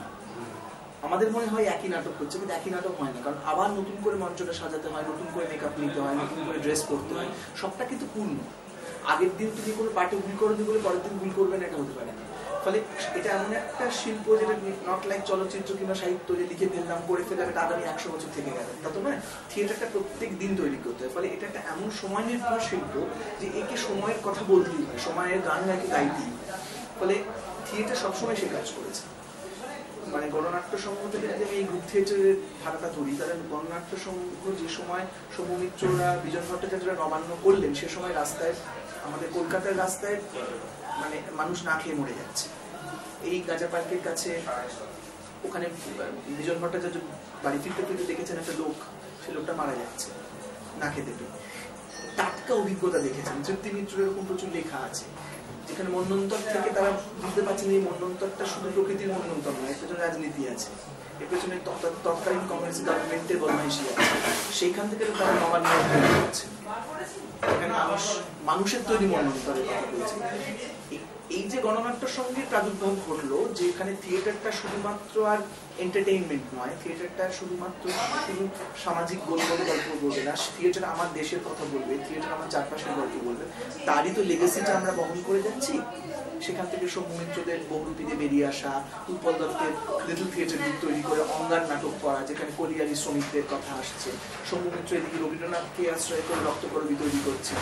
আমাদের মনে হয় একই নাটক হচ্ছে, কিন্তু একই নাটক হয় না, কারণ আবার নতুন করে মঞ্চটা সাজাতে হয়, নতুন করে মেকআপ নিতে হয়, নতুন করে ড্রেস করতে হয়, সবটা কিন্তু পূর্ণ। আগের দিন তুমি কোনো পার্টে ভুল করে দিই বলে পরের দিন ভুল করবে না, এটা হতে পারে না। ফলে এটা এমন একটা শিল্প যেটা নট লাইক চলচ্চিত্র কিংবা সাহিত্য, যে লিখে ফেললাম করে ফেললাম এটা আগামী 100 বছর থেকে গেল, তা তো নয়। থিয়েটারটা প্রত্যেক দিন তৈরি করতে হয়। ফলে এটা একটা এমন সময় নির্ভর শিল্প যে একে সময়ের কথা বলতেই হয়, সময়ের গান একে গাইতেই হয়। ফলে থিয়েটার সবসময় সে কাজ করেছে। মানে গণনাট্য সংঘ থেকে যদি আমি এই গ্রুপ থিয়েটারের ধারাটা ধরি, তাহলে গণনাট্য সংঘ যে সময় সৌমিত্ররা, বিজন ভট্টাচার্যরা নবান্ন করলেন, সে সময় রাস্তায়, আমাদের কলকাতার রাস্তায় মানে মানুষ না খেয়ে মরে যাচ্ছে। এই গাজা পার্কের কাছে ওখানে বিজন ভট্টাচার্য বাড়ি ফিরতে ফিরতে দেখেছেন একটা লোক, সে লোকটা মারা যাচ্ছে না খেতে পেয়ে। টাটকা অভিজ্ঞতা দেখেছেন। তৃপ্তি মিত্রের এরকম প্রচুর লেখা আছে, যেখানে মন্বন্তর থেকে তারা বুঝতে পারছেন এই মন্বন্তরটা শুধু প্রকৃতির মন্বন্তর নয়, এর পেছনে রাজনীতি আছে, এর পেছনে তৎকালীন কংগ্রেস গভর্নমেন্টের বদমাইশি আছে। সেইখান থেকে তারা নবান্ন করছে, এখানে মানুষের তৈরি মন্বন্তরের কথা বলছে। এই যে গণনাট্য সঙ্গে প্রাদুর্ভাব ঘটলো, যে এখানে থিয়েটারটা শুধুমাত্র আর এন্টারটেইনমেন্ট নয়, থিয়েটারটা শুধুমাত্র শুধু সামাজিক গল্প বলবে না, থিয়েটার আমার দেশের কথা বলবে, থিয়েটার আমার চারপাশের গল্প বলবে, তারই তো লেগেসিটা আমরা বহন করে যাচ্ছি। সেখান থেকে সৌমিত্রদের বহুরূপীতে বেরিয়ে আসা, উৎপল দত্তের লিটল থিয়েটার তৈরি করে অঙ্গার নাটক করা, যেখানে কলিয়ারি শ্রমিকদের কথা আসছে। সৌমিত্র এদিকে রবীন্দ্রনাথকে আশ্রয় করে রক্তকরবী তৈরি করছেন,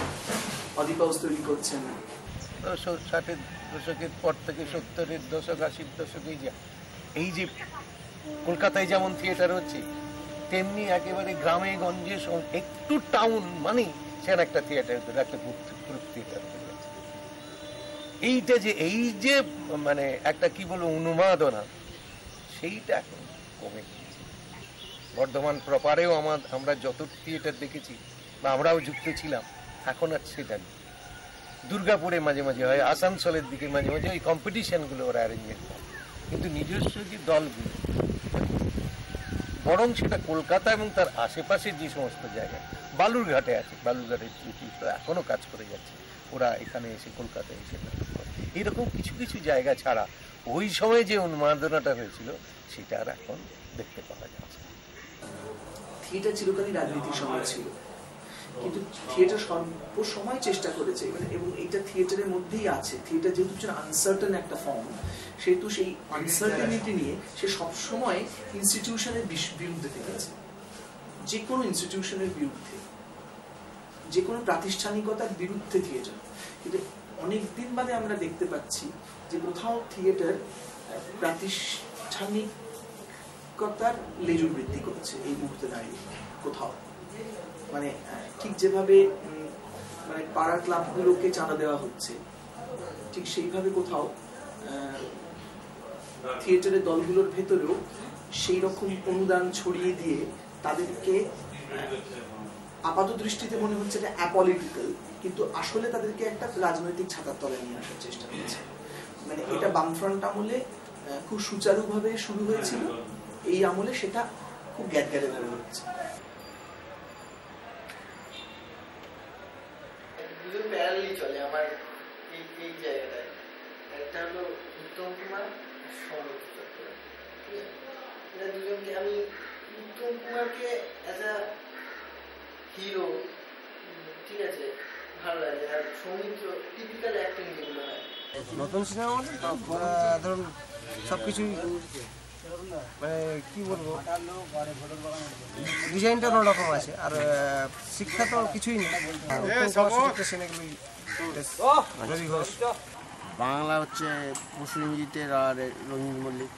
অধিপাউস তৈরি করছেন। 60-এর দশকের পর থেকে 70-এর দশক, 80-র দশকে এই যে কলকাতায় যেমন থিয়েটার হচ্ছে, তেমনি একেবারে গ্রামে গঞ্জে একটু টাউন মানে সেখানে একটা থিয়েটার, একটা গ্রুপ থিয়েটার হয়ে গেছে। এইটা যে এই যে মানে একটা কি বলবো উন্মাদনা, সেইটা এখন কমে গেছে। বর্ধমান প্রপারেও আমরা যত থিয়েটার দেখেছি বা আমরাও যুক্ত ছিলাম, এখন আর সেটা নেই। দুর্গাপুরে মাঝে মাঝে হয়, আসানসোলের দিকে মাঝে মাঝে ওই কম্পিটিশনগুলো ওরা অ্যারেঞ্জমেন্ট করে, কিন্তু নিজস্ব যে দলগুলো, বরং সেটা কলকাতা এবং তার আশেপাশের যে সমস্ত জায়গায়, বালুরঘাটে আছে, বালুরঘাটের এখনো কাজ করে যাচ্ছে, ওরা এখানে এসে কলকাতায় এসে এইরকম কিছু কিছু জায়গা ছাড়া ওই সময় যে উন্মাদনাটা হয়েছিল সেটা আর এখন দেখতে পাওয়া যাচ্ছে। থিয়েটার চিরকালই রাজনীতির সময় ছিল, কিন্তু থিয়েটার সর্বসময় চেষ্টা করেছে, এবং এইটা থিয়েটারের মধ্যেই আছে। থিয়েটার যেহেতু আনসার্টেন একটা ফর্ম, সেহেতু সেই আনসার্টেনিটি নিয়ে সে সবসময় ইনস্টিটিউশনের বিরুদ্ধে থেকেছে, যে কোনো ইনস্টিটিউশনের বিরুদ্ধে, যে কোনো প্রাতিষ্ঠানিকতার বিরুদ্ধে থিয়েটার। কিন্তু অনেকদিন বাদে আমরা দেখতে পাচ্ছি যে কোথাও থিয়েটার প্রাতিষ্ঠানিকতার লেজুর বৃদ্ধি করছে এই মুহূর্তে দাঁড়িয়ে কোথাও, মানে ঠিক যেভাবে মানে পাড়ার ক্লাবগুলোকে চাঁদা দেওয়া হচ্ছে, ঠিক সেইভাবে কোথাও থিয়েটারের দলগুলোর ভেতরেও সেই রকম অনুদান ছড়িয়ে দিয়ে তাদেরকে আপাত দৃষ্টিতে মনে হচ্ছে এটা অ্যাপলিটিক্যাল, কিন্তু আসলে তাদেরকে একটা রাজনৈতিক ছাতার তলায় নিয়ে আসার চেষ্টা করছে। মানে এটা বামফ্রন্ট আমলে খুব সুচারুভাবে শুরু হয়েছিল, এই আমলে সেটা খুব গ্যাদগ্যাদে ভাবে হচ্ছে। দুজন প্যারালি চলে আমার এই জায়গাটায়। একটা হলো উত্তম কুমার, সৌমিত্র চট্টোপাধ্যায়। ঠিক আছে, এরা দুজনকে আমি উত্তম কুমারকে অ্যাজ আ হিরো, ঠিক আছে, ভালো লাগে। আর সৌমিত্র টিপিক্যাল অ্যাক্টিং যেগুলো হয়। নতুন সিনেমা মানে ধরুন সবকিছুই মানে কি বলবো, ডিজাইনটা অন্যরকম আছে, আর শিক্ষা তো কিছুই নেই। বাংলা হচ্ছে বসু ইংরেজিতের আর রঞ্জিত মল্লিক।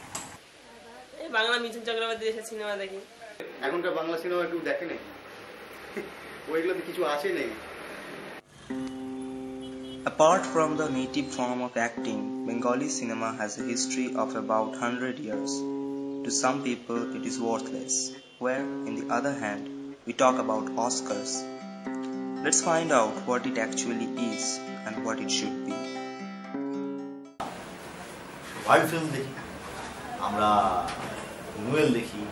এই বাংলা মিঠুন চক্রবর্তী দেশের সিনেমা দেখি। এখনকার বাংলা সিনেমা কেউ দেখে নেই, ওইগুলোতে কিছু আসে নেই। Apart from the native form of acting, Bengali cinema has a history of about 100 years. To some people, it is worthless, where, in the other hand, we talk about Oscars. Let's find out what it actually is and what it should be. World film দেখি আমরা, নুয়েল দেখি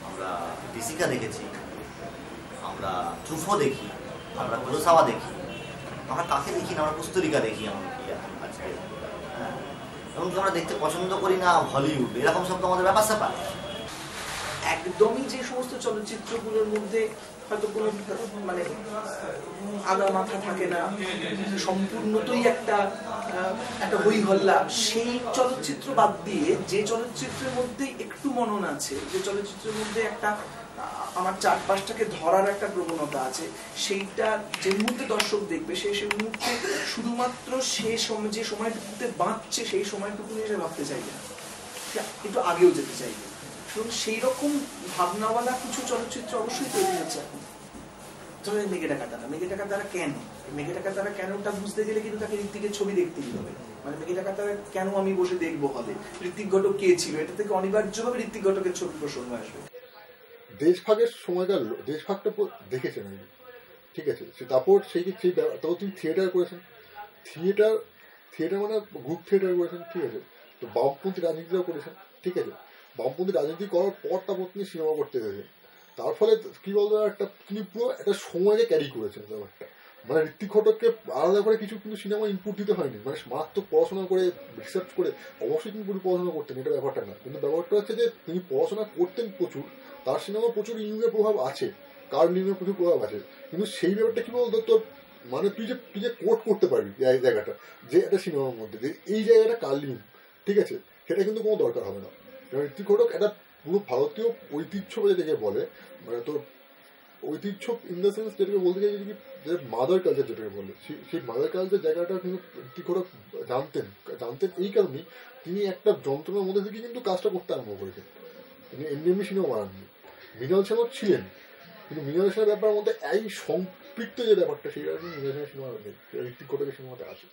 আমরা, ডিসিকা দেখেছি আমরা, ট্রুফো দেখি আমরা, Kurosawa দেখি আমরা, কাকে দেখি না আমরা, কুস্তুরিকা দেখি এমনকি আজকে। এমনকি আমরা দেখতে পছন্দ করি না হলিউড, এরকম সব তো আমাদের ব্যাপার স্যাপার। একদমই যে সমস্ত চলচ্চিত্রগুলোর মধ্যে হয়তো কোনো মানে আগা মাথা থাকে না, সম্পূর্ণতই একটা হই হল্লা, সেই চলচ্চিত্র বাদ দিয়ে যে চলচ্চিত্রের মধ্যে একটু মনন আছে, যে চলচ্চিত্রের মধ্যে একটা আমার চারপাশটাকে ধরার একটা প্রবণতা আছে, সেইটা যে মুহূর্তে দর্শক দেখবে সেই মুহূর্তে শুধুমাত্র সে সময় যে সময়টুকুতে বাঁচছে সেই সময়টুকু নিয়ে সে ভাবতে চাইবে না, একটু আগেও যেতে চাইবে। এবং সেই রকম ভাবনাওয়ালা কিছু চলচ্চিত্র অবশ্যই তৈরি হচ্ছে এখন। ধরো মেঘে ডাকা তারা, মেঘে ডাকা তারা কেন, মেঘে ডাকা তারা কেনটা বুঝতে গেলে কিন্তু তাকে ঋত্বিকের ছবি দেখতেই হবে। মানে মেঘে ডাকা তারা কেন আমি বসে দেখবো হলে, ঋত্বিক ঘটক কে ছিল, এটা থেকে অনিবার্যভাবে ঋত্বিক ঘটকের ছবি প্রসঙ্গ আসবে। দেশভাগের সময়কার দেশভাগটা দেখেছেন আমি, ঠিক আছে, তারপর তারপর তিনি থিয়েটার করেছেন, থিয়েটার মানে গ্রুপ থিয়েটার করেছেন, ঠিক আছে, তো বামপন্থী রাজনীতিও করেছেন, ঠিক আছে, বামপন্থী রাজনীতি করার পর তারপর তিনি সিনেমা করতে গেছেন। তার ফলে কি বলতো তিনি পুরো একটা সময়কে ক্যারি করেছেন ব্যাপারটা। মানে ঋত্বিক ঘটককে আলাদা করে কিছু কিন্তু সিনেমা ইনপুট দিতে হয়নি, মানে মারাত্মক পড়াশোনা করে রিসার্চ করে অবশ্যই তিনি পুরো পড়াশোনা করতেন, এটা ব্যাপারটা না, কিন্তু ব্যাপারটা হচ্ছে যে তিনি পড়াশোনা করতেন প্রচুর, তার সিনেমা প্রচুর ইংরেজের প্রভাব আছে, কার্লিনের প্রচুর প্রভাব আছে, কিন্তু সেই ব্যাপারটা কি বলতো তোর মানে তুই যে কোট করতে পারবি এই জায়গাটা, যে একটা সিনেমার মধ্যে যে এই জায়গাটা কার্লিন, ঠিক আছে, সেটা কিন্তু কোনো দরকার হবে না। ঋত্বিক ঘটক একটা পুরো ভারতীয় ঐতিহ্য যেটাকে বলে, মানে তোর ঐতিহ্য ইন দ্য সেন্স যেটাকে বলতে চাই যে মাদার কালচার যেটাকে বলে, সেই মাদার কালচার জায়গাটা কিন্তু ঋত্বিক ঘটক জানতেন এই কারণেই তিনি একটা যন্ত্রণার মধ্যে থেকে কিন্তু কাজটা করতে আরম্ভ করেছেন। তিনি এমনি সিনেমা বানাননি, মৃণাল সেনও ছিলেন, কিন্তু মৃণাল সেনের ব্যাপারের মধ্যে এই সম্পৃক্ত যে ব্যাপারটা সেটা মৃণাল সেনের সিনেমা নেই, ঋত্বিক ঘটকের সিনেমাতে আছে।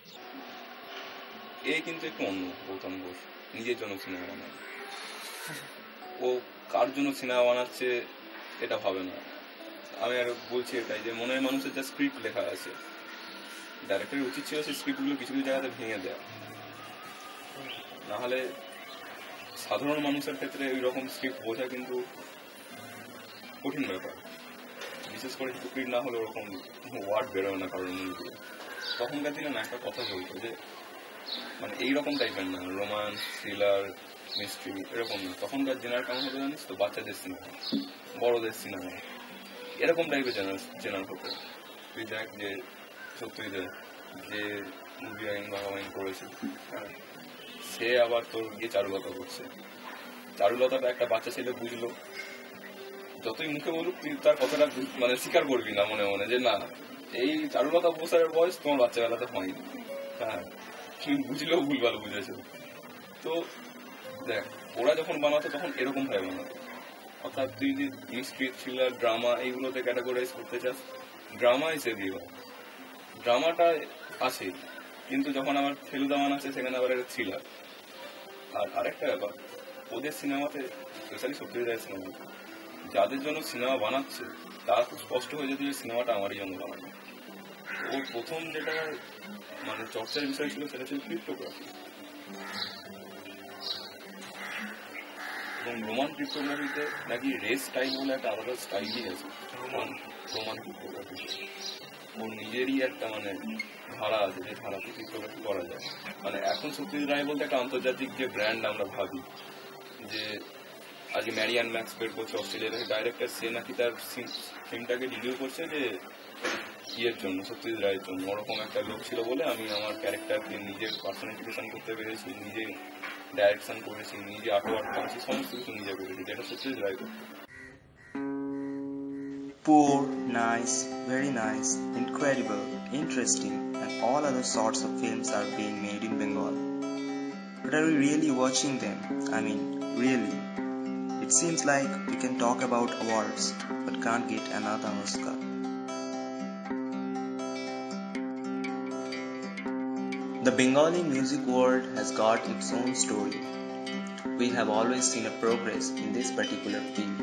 এ কিন্তু একটু অন্য গৌতম ঘোষ নিজের জন্য সিনেমা বানায়, ও কার জন্য সিনেমা বানাচ্ছে এটা ভাবে না। আমি আর বলছি এটাই যে মনের মানুষের যা স্ক্রিপ্ট লেখা আছে, ডাইরেক্টরের উচিত ছিল সেই স্ক্রিপ্টগুলো কিছু কিছু জায়গাতে ভেঙে দেওয়া, নাহলে সাধারণ মানুষের ক্ষেত্রে ওই রকম স্ক্রিপ্ট বোঝা কিন্তু কঠিন ব্যাপার। বিশেষ করে হিপোক্রিট না হলে ওরকম ওয়ার্ড বেরোয় না কারোর মধ্যে। তখনকার দিনে না একটা কথা বলতো যে মানে এইরকম টাইপের না, রোমান্স, থ্রিলার, মিস্ট্রি এরকম না। তখনকার জেনার কেমন হতো জানিস তো? বাচ্চাদের সিনেমা, বড়দের সিনেমা, এরকম টাইপের জেনার হতো। তুই দেখ যে সত্যজিৎ যে মুভি আইন বাগাবাইন করেছে, হ্যাঁ, সে আবার তোর গিয়ে চারুলতা করছে। চারুলতাটা একটা বাচ্চা ছেলে বুঝলো, যতই মুখে বলুক তুই তার কথাটা মানে স্বীকার করবি না মনে মনে যে না, এই চারুলতা প্রসারের বয়স তোমার বাচ্চাবেলাতে হয়নি। হ্যাঁ, তুমি বুঝলেও ভুলভাল বুঝেছো। তো দেখ, ওরা যখন বানাতো তখন এরকম ভাবে বানাতো। অর্থাৎ তুই যে মিস্ট্রি, থ্রিলার, ড্রামা এইগুলোতে ক্যাটাগরাইজ করতে চাস, ড্রামা এসে দিয়ে ড্রামাটা আছে, কিন্তু যখন আমার ফেলুদা বানাচ্ছে সেখানে আবার একটা থ্রিলার। আর আরেকটা ব্যাপার, ওদের সিনেমাতে, স্পেশালি সত্যজিৎ রায়ের সিনেমা, যাদের জন্য সিনেমা বানাচ্ছে তারা খুব স্পষ্ট হয়ে যেত যে সিনেমাটা আমারই জন্য বানানো। ও প্রথম যেটা মানে চর্চার বিষয় ছিল সেটা ছিল ক্রিপ্টোগ্রাফি, এবং রোমান ক্রিপ্টোগ্রাফিতে নাকি রেস স্টাইল বলে একটা আলাদা স্টাইলই আছে রোমান ক্রিপ্টোগ্রাফি। ওর নিজেরই একটা মানে ধারা আছে, যে ধারাতে ক্রিপ্টোগ্রাফি করা যায়। মানে এখন সত্যজিৎ রায় বলতে একটা আন্তর্জাতিক যে ব্র্যান্ড আমরা ভাবি, যে আজকে ম্যারিয়ান ম্যাক্স বের করছে অস্ট্রেলিয়ার ডাইরেক্টর, সে নাকি তার ফিল্মটাকে রিভিউ করছে যে ইয়ের জন্য, সত্যজিৎ রায়ের জন্য। ওরকম একটা লোক ছিল বলে আমি আমার ক্যারেক্টারকে নিজের পার্সোনালিফিকেশন করতে পেরেছি, নিজে ডাইরেকশন করেছি, নিজে আর্টওয়ার্ক করেছি, সমস্ত কিছু নিজে করেছি, যেটা সত্যজিৎ রায় করছে। Poor, nice, very nice, incredible, interesting, and all other sorts of films are being made in Bengal. But are we really watching them? I mean, really? It seems like we can talk about awards, but can't get another Oscar. The Bengali music world has got its own story. We have always seen a progress in this particular field.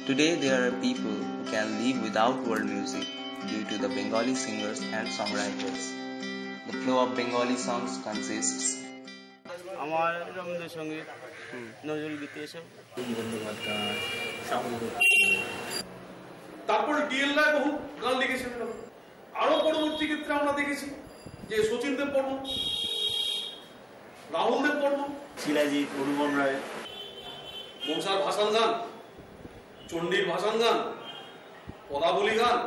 Today there are people who can live without world music due to the Bengali singers and songwriters. The flow of Bengali songs consists আমার রবীন্দ্রসঙ্গীত, নজরুল গীতি এসব। তারপরে DL রায় বহু গান লিখেছেন। আরো পরবর্তী ক্ষেত্রে আমরা দেখেছি যে শচীন দেব বর্মন, রাহুল দেব বর্মন, শিলাজিৎ, অনুপম রায়, মনসার ভাসান গান, চণ্ডীর ভাসান গান, পদাবলী গান।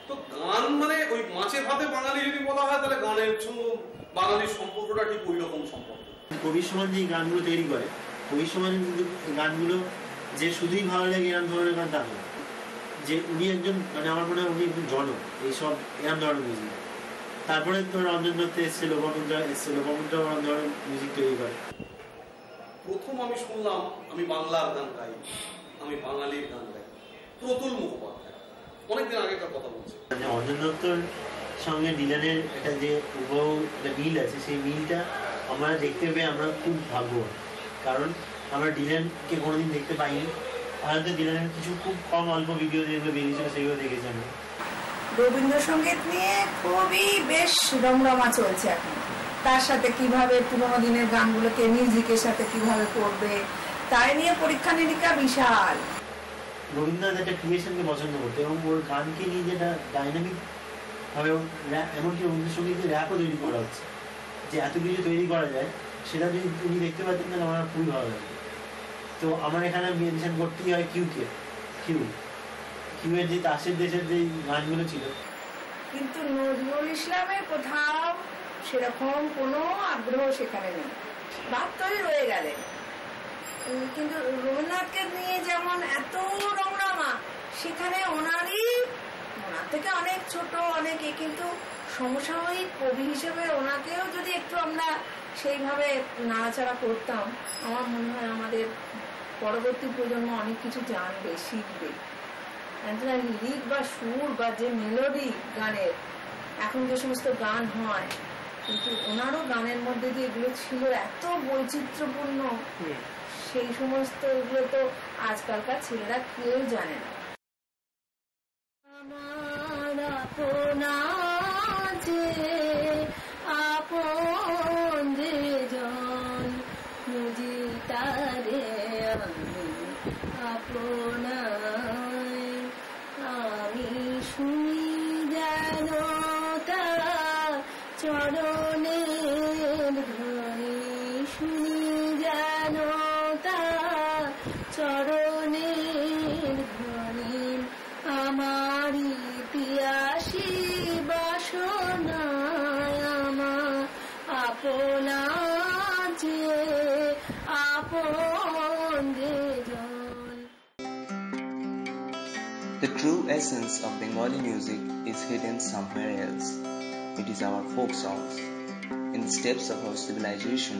তো গান মানে ওই মাছে ভাতে বাঙালি যদি বলা হয়, তাহলে গানের সঙ্গে বাঙালির সম্পর্কটা ঠিক ওই রকম সম্পর্ক। কবির সমান যে গানগুলো তৈরি করে, কবির সমান কিন্তু গানগুলো যে শুধুই ভালো লাগে এরকম ধরনের গান তা নয়, যে উনি একজন মানে আমার মনে হয় উনি একজন জনক এইসব এরকম ধরনের মিউজিক। তারপরে তো রঞ্জন দত্ত এসছে, লোপামুদ্রা এসছে, লোপামুদ্রা এরকম ধরনের মিউজিক তৈরি করে। প্রথম আমি শুনলাম আমি বাংলার গান গাই, আমি বাঙালির গান গাই, প্রতুল মুখোপাধ্যায়, অনেকদিন আগেকার কথা বলছে। অর্জুন দত্তর সঙ্গে ডিলানের একটা যে হুবহু একটা মিল আছে, সেই মিলটা আমরা দেখতে পেয়ে আমরা খুব ভাগ্যবান। কারণ আমরা ডিলানকে কোনোদিন দেখতে পাইনি, হয়তো ডিলানের কিছু খুব কম অল্প ভিডিও যেগুলো বেরিয়েছিল সেগুলো দেখেছি আমরা। রবীন্দ্রসঙ্গীত নিয়ে খুবই বেশ রমরমা চলছে এখন। তার সাথে কিভাবে পুরোনো দিনের গানগুলোকে মিউজিকের সাথে কিভাবে করবে, তাই নিয়ে পরীক্ষা নিরীক্ষা বিশাল। রবীন্দ্রনাথ একটা ক্রিয়েশনকে পছন্দ করতো এবং ওর গানকে নিয়ে যেটা ডাইনামিক ভাবে, এমনকি রবীন্দ্রসঙ্গীতে র্যাপও তৈরি করা হচ্ছে, যে এত কিছু তৈরি করা যায় সেটা যদি উনি দেখতে পাচ্ছেন তাহলে আমার খুবই ভালো লাগে। তো আমার এখানে মেনশন করতেই হয় কিউ এর যে তাসের দেশের যে গানগুলো ছিল। কিন্তু নজরুল ইসলামের কোথাও সেরকম কোনো আগ্রহ সেখানে নেই, বাধ্যই রয়ে গেলেন। কিন্তু রবীন্দ্রনাথকে নিয়ে যেমন এত রমরমা, সেখানে ওনার থেকে অনেক ছোট অনেকে, কিন্তু সমসাময়িক কবি হিসেবে ওনাকেও যদি একটু আমরা সেইভাবে নাড়াচাড়া করতাম, আমার মনে হয় আমাদের পরবর্তী প্রজন্ম অনেক কিছু জানবে, শিখবে। লিরিক বা সুর বা যে মেলোডি গানের, এখন যে সমস্ত গান হয়, কিন্তু ওনারও গানের মধ্যে দিয়ে এগুলো ছিল এত বৈচিত্র্যপূর্ণ, সেই সমস্ত এগুলো তো আজকালকার ছেলেরা কেউ জানে না। আমার আপনা যে আপন জন বুঝি তারে আমি আপনায়, আমি শুনি যেন তার চরণের ধ্বনি, শুনি যেন তার চরণের ধ্বনি, আমারই পিয়াসী বাসনায় আমার আপনা যে আপন জন। The true essence of Bengali music is hidden somewhere else. It is our folk songs. In the steps of our civilization,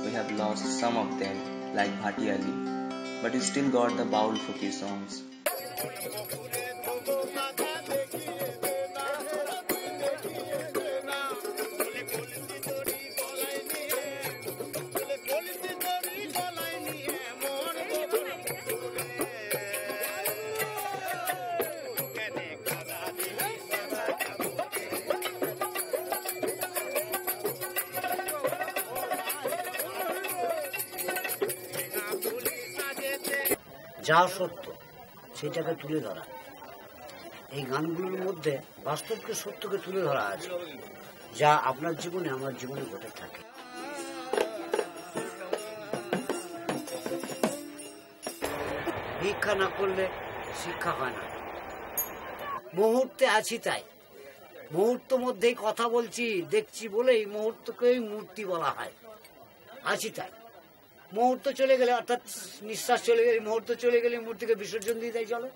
we have lost some of them, like Bhatiali, but we still got the Baul Fuki songs. যা সত্য সেটাকে তুলে ধরা, এই গানগুলোর মধ্যে বাস্তবকে সত্যকে তুলে ধরা আছে, যা আপনার জীবনে আমার জীবনে ঘটে থাকে। ভিক্ষা না করলে শিক্ষা হয় না। মুহূর্তে আছি তাই, মুহূর্ত মধ্যেই কথা বলছি দেখছি বলেই মুহূর্তকেই মূর্তি বলা হয়। আছি তাই, মুহূর্ত চলে গেলে অর্থাৎ নিঃশ্বাস চলে গেলে, মুহূর্ত চলে গেলে মূর্তিকে বিসর্জন দিয়ে দেয় চলে।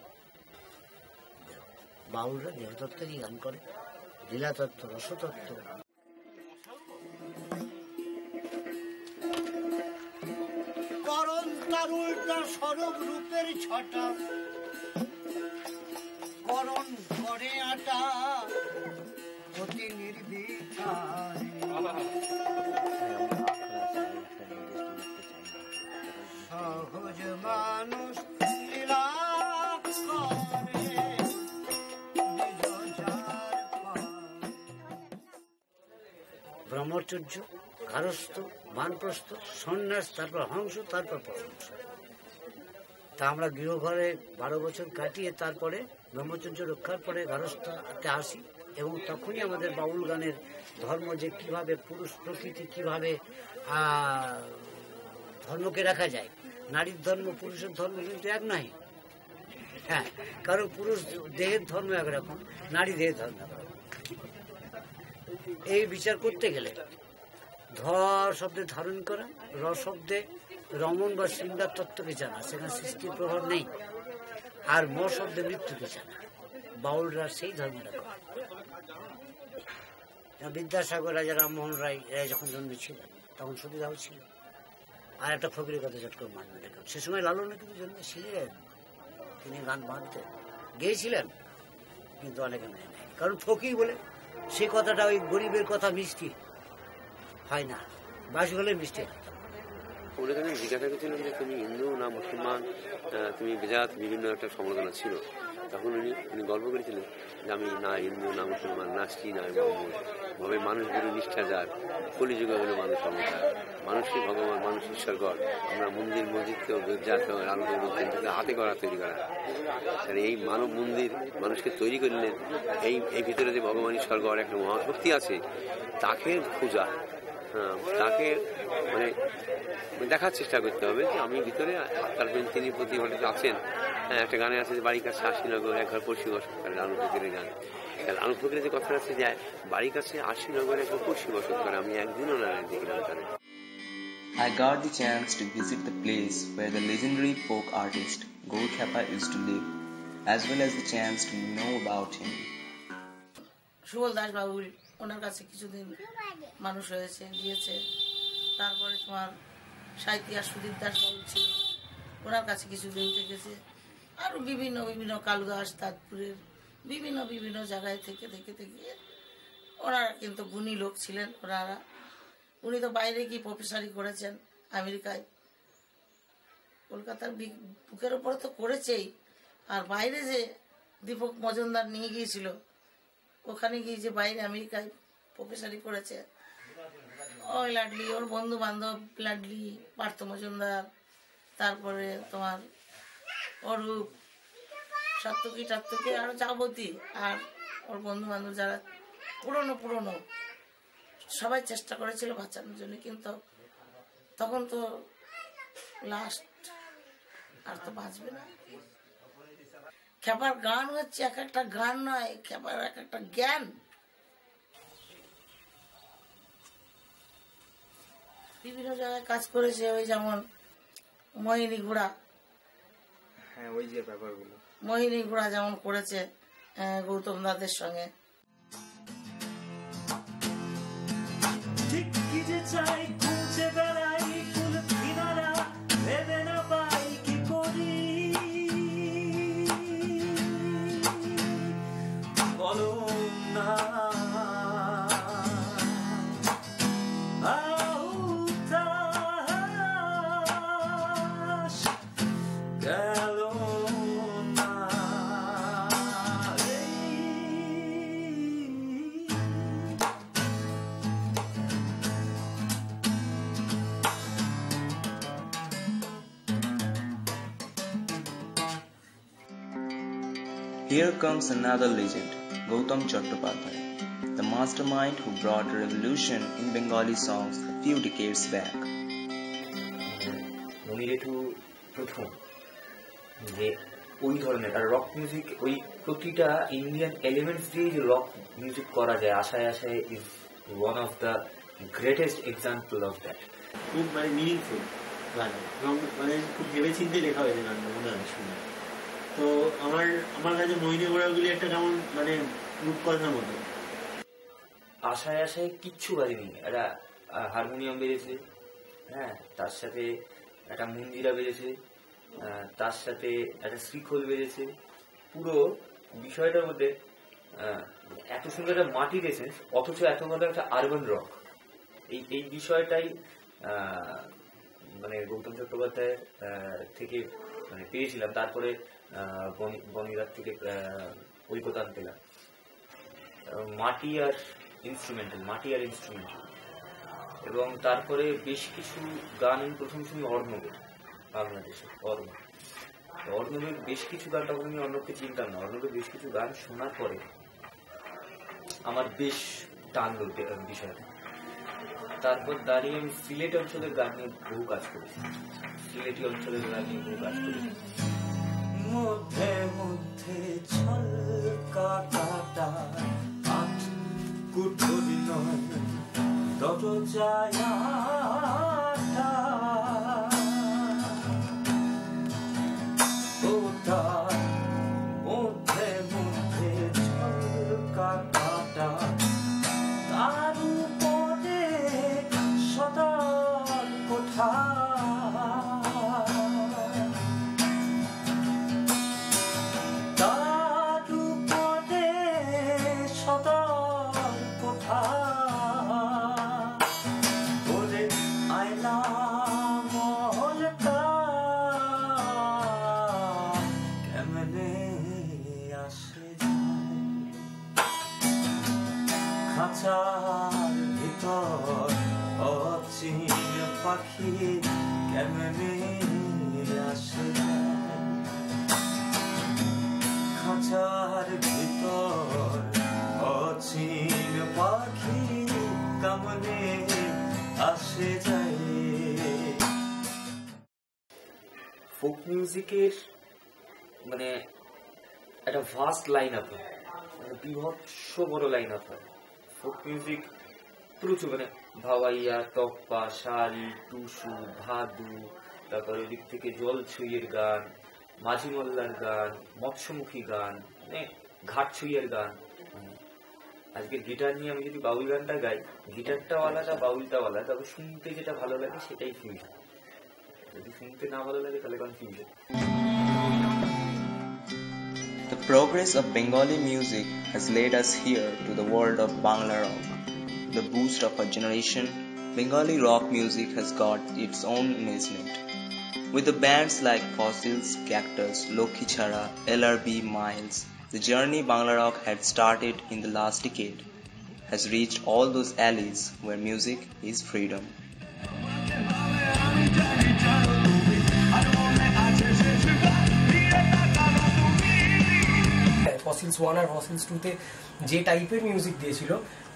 বাউলরা দেহতত্ত্বেরই গান করে, লীলাতত্ত্ব, রসতত্ত্ব। করণ তার উল্টা সরব রূপের ছটা, করণ করে আটা অতি নির্বিচারে। সহজ মানুষ লীলা করে ব্রহ্মচর্য, গারস্থ, বানপ্রস্থ, সন্ন্যাস, তারপর হংস, তারপর পরমহংস। তা আমরা গৃহঘরে 12 বছর কাটিয়ে তারপরে ব্রহ্মচর্য রক্ষার পরে গারস্থতে আসি, এবং তখনই আমাদের বাউল গানের ধর্ম যে কিভাবে পুরুষ প্রকৃতি কিভাবে ধর্মকে রাখা যায়। নারীর ধর্ম পুরুষের ধর্ম কিন্তু এক নয়। হ্যাঁ, কারণ পুরুষ দেহের ধর্ম একরকম, নারী দেহের ধর্ম একরকম। এই বিচার করতে গেলে ধর শব্দে ধারণ করা, র শব্দে রমণ বা শৃঙ্গার তত্ত্বকে জানা, সেখানে সৃষ্টির প্রভাব নেই। আর ম শব্দে মৃত্যুকে জানা। বাউলরা সেই ধর্মটা করে। বিদ্যাসাগর, রাজা রামমোহন রায় এরা যখন জন্মেছিলেন তখন সতীদাহ ছিল। আর একটা ফকিরের কথা চট করে মানবে না। সে সময় লালনে কিন্তু জন্মেছিলেন, তিনি গান বাঁধতেন, গেয়েছিলেন, কিন্তু অনেকে নেয় নাই। কারণ ফকির বলে সে কথাটা ওই গরিবের কথা মিষ্টি হয় না, বাস হলে মিষ্টি হয়। ওনার কাছে জিজ্ঞাসা করেছিলেন যে তুমি হিন্দু না মুসলমান, তুমি বেজাত, বিভিন্ন একটা সমালোচনা ছিল। তখন উনি গল্প করেছিলেন যে আমি না হিন্দু না মুসলমান, না স্ত্রী না ব্রাহ্মণ, ভাবে মানুষ গুরু নিষ্ঠা যার, কলিযুগে হলো মানুষ অবতার, মানুষই ভগবান, মানুষ ঈশ্বরগড়। আমরা মন্দির মসজিদকেও গির্জাত হাতে করা তৈরি করা। এই মানব মন্দির মানুষকে তৈরি করলেন, এই ভিতরে যে ভগবান ঈশ্বরগড় একটা মহাশক্তি আছে, তাকে পূজা, তাকে মানে দেখার চেষ্টা করতে হবে যে আমি ভিতরে, তারপরে তিনি প্রতি ঘটে আছেন। হ্যাঁ, একটা গানে আছে যে বাড়ির কাছে আশিনগর, একবার পড়শি বসত করে, রানু ফকিরের গান। রানু ফকিরের যে কথা আছে যে বাড়ির কাছে আশিনগরে একবার পড়শি বসত করে, আমি একদিনও না দেখলাম তারা। I got the chance to visit the place where the legendary folk artist Gaur Khapa used to live, as well as the chance to know about him. Subal Das বাবু, ওনার কাছে কিছুদিন মানুষ হয়েছে, গিয়েছে। তারপরে তোমার সাহিত্যিক সুদীপ দাস বাবু ছিল, ওনার কাছে কিছুদিন থেকেছে। আরও বিভিন্ন বিভিন্ন কালুদাস, তাজপুরের বিভিন্ন জায়গায় থেকে ওনারা কিন্তু গুণী লোক ছিলেন। উনি তো বাইরে কি প্রফেসরি করেছেন আমেরিকায়। কলকাতার বুকের ওপরে তো করেছেই, আর বাইরে যে দীপক মজুমদার নিয়ে গিয়েছিল, ওখানে গিয়ে যে বাইরে আমেরিকায় প্রফেসরি করেছে, ওই লাডলি, ওর বন্ধু বান্ধব লাডলি, পার্থ মজুমদার, তারপরে তোমার অরূপ, সাত্তকী টাত্তকী, আরো যাবতী, আর ওর বন্ধু বান্ধব যারা পুরনো সবাই চেষ্টা করেছিল বাঁচানোর জন্য, কিন্তু তখন তো লাস্ট, আর তো বাঁচবে না। খেপার গান হচ্ছে এক একটা গান নয়, খেপার এক একটা জ্ঞান। বিভিন্ন জায়গায় কাজ করেছে, ওই যেমন মোহিনী ঘোড়া, হ্যাঁ ওই যে ব্যাপারগুলো, মোহিনী ঘোড়া যেমন করেছে গৌতম দাদের সঙ্গে। ঠিক কি যে চাই খুঁজে বেড়াই, ফুল কিনারা ভেবে না পাই কি করি, বলো না আউতাস গেল না Here comes another legend, Gautam Chattopadhyay, the mastermind who brought a revolution in Bengali songs a few decades back. মনিরেটু প্রথম যে ওই ধরনের আর রক মিউজিক, ওই প্রতিটা ইন্ডিয়ান এলিমেন্টস দিয়ে যে রক মিউজিক করা যায়, আশায় আশায় is one of the greatest example of that. খুব মানে মিনিংফুল গান, এবং মানে খুব ভেবে চিন্তে লেখা হয়েছে গানটা, মনে হয় শুনে। তো আমার কাছে মোহিনী ঘোড়াগুলি একটা কেমন মানে রূপকথার মতো। আশায় আশায় কিচ্ছু বাজেনি, একটা হারমোনিয়াম বেজেছে, হ্যাঁ, তার সাথে একটা মন্দিরা বেজেছে, তার সাথে একটা শ্রীখোল বেজেছে। পুরো বিষয়টার মধ্যে এত সুন্দর একটা মাটির এসেন্স, অথচ এত ভালো একটা আরবান রক, এই বিষয়টাই মানে গৌতম চট্টোপাধ্যায় থেকে মানে পেয়েছিলাম। তারপরে বনিরার থেকে ঐকতান পেলাম। মাটি আর ইনস্ট্রুমেন্টাল, এবং তারপরে বেশ কিছু গান আমি প্রথম শুনি অর্ণবের, বাংলাদেশে অর্ণবের বেশ কিছু গান, তখন আমি অর্ণবকে চিনতাম না। অর্ণবের বেশ কিছু গান শোনার পরে আমার বেশ টানলো বিষয়টা। তারপর দাঁড়িয়ে আমি সিলেট অঞ্চলের গান নিয়ে বহু কাজ করেছি, মধ্যে মধ্যে ছলকাটা আট কুঠুরি নয় দরজায়াটা, ওটার মধ্যে মধ্যে ছলকাটা, তার উপরে সদর কোঠা, খাঁচার ভিতর অচিন পাখি কেমনে আসে, খাঁচার ভিতর অচিন পাখি কেমনে আসে যায়। ফোক মিউজিকের মানে একটা ভাস্ট লাইন আপ হয়, বিভৎস বড় লাইন আপ হয়। ফোক মিউজিক প্রচুর, মানে ভাওয়াইয়া, টপ্পা, শাড়ি, টুসু, ভাদু, তারপরে ওদিক থেকে জল ছুঁয়ের গান, মাঝি মোল্লার গান, মৎস্যমুখী গান, মানে ঘাট ছুঁয়ের গান। আজকে গিটার নিয়ে আমি যদি বাউল গানটা গাই, গিটারটাও আলাদা, বাউলটাও আলাদা, তবে শুনতে যেটা ভালো লাগে সেটাই ফিউশন, যদি শুনতে না ভালো লাগে তাহলে confusion. The progress of Bengali music has led us here to the world of Bangla rock. The boost of our generation, Bengali rock music has got its own amazement. With the bands like Fossils, Cactus, Lokhi Chhara, LRB, Miles, the journey Bangla Rock had started in the last decade has reached all those alleys where music is freedom. Fossils 1 আর Fossils 2 তে যে টাইপের music দিয়েছিল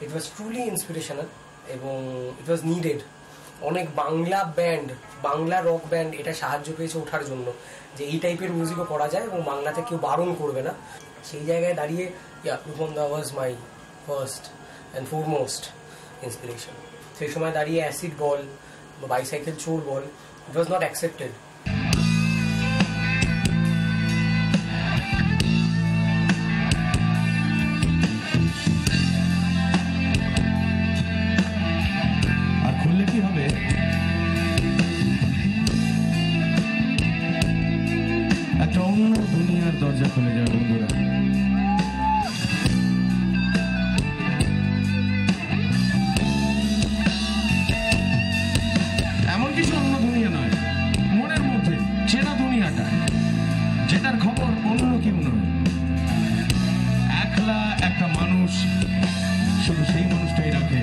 ইট ওয়াজ truly inspirational এবং ইট was needed. অনেক Bangla band, Bangla rock band এটা সাহায্য পেয়েছে ওঠার জন্য যে এই টাইপের মিউজিকও করা যায় এবং বাংলাতে কেউ বারণ করবে না। সেই জায়গায় দাঁড়িয়ে Rupam da was my first and foremost inspiration. সেই সময় দাঁড়িয়ে অ্যাসিড বল, বাইসাইকেল চোর বল, ইট ওয়াজ নট অ্যাকসেপ্টেড। দরজা খুলে যাবে বন্ধুরা। এমন কিছু অন্য দুনিয়া নয়, মনের মধ্যে চেনা দুনিয়াটা, যেটার খবর অন্য কেউ নয়। একলা একটা মানুষ, শুধু সেই মানুষটাই রাখে।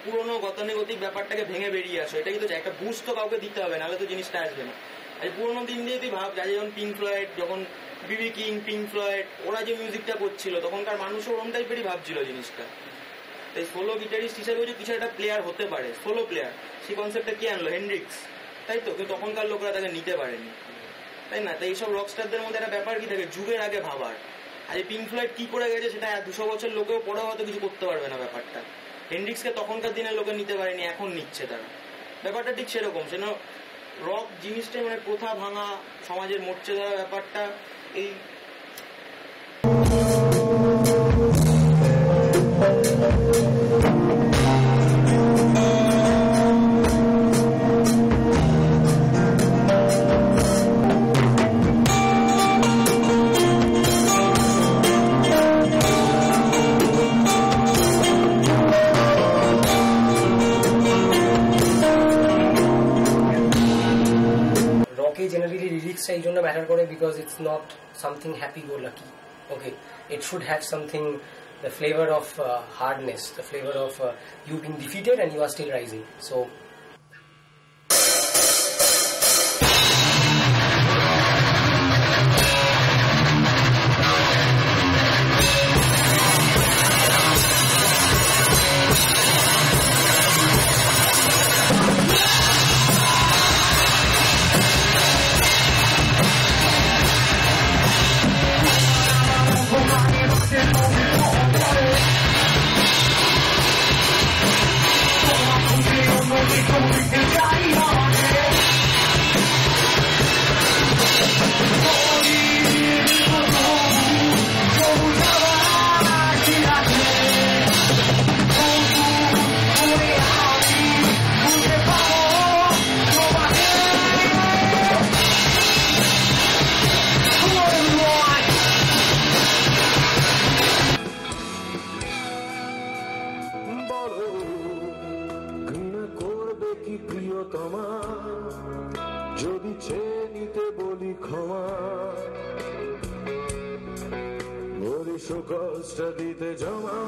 পুরোনো গতানুগতিক ব্যাপারটাকে ভেঙে বেরিয়ে আসো, এটা কিন্তু একটা বুস্ট তো কাউকে দিতে হবে, নাহলে তো জিনিসটা আসবে না। আর পুরোনো দিন দিয়ে তুই ভাব, যেমন পিঙ্ক ফ্লয়েড, যখন বিবি কিং, পিঙ্ক ফ্লয়েড, ওরা যে মিউজিকটা করছিল তখনকার মানুষও ওরকম টাইপেরই ভাবছিল জিনিসটা। তাই সোলো গিটারিস্ট হিসাবেও যে কিছু একটা প্লেয়ার হতে পারে, সোলো প্লেয়ার, সেই কনসেপ্টটা কে আনলো? হেনড্রিক্স, তাই তো? কিন্তু তখনকার লোকরা তাকে নিতে পারেনি, তাই না? তাই এইসব রকস্টারদের মধ্যে একটা ব্যাপার কি থাকে, যুগের আগে ভাবার। আর এই পিঙ্ক ফ্লয়েড কি করে গেছে সেটা 200 বছর লোকেও পড়ে হয়তো কিছু করতে পারবে না ব্যাপারটা। হেনড্রিক্সকে তখনকার দিনের লোকে নিতে পারেনি, এখন নিচ্ছে তারা। ব্যাপারটা ঠিক সেরকম, যেন রক জিনিসটাই মানে প্রথা ভাঙা, সমাজের মোর্চে দেওয়া ব্যাপারটা। এই generally lyrics এই জন্য ম্যাটার করে because it's not something happy go lucky. Okay, it should have something, the flavor of hardness, the flavor of you being defeated and you are still rising. So যদি চেয়ে নিতে বলি ক্ষমা, বলি কষ্ট দিতে জমা।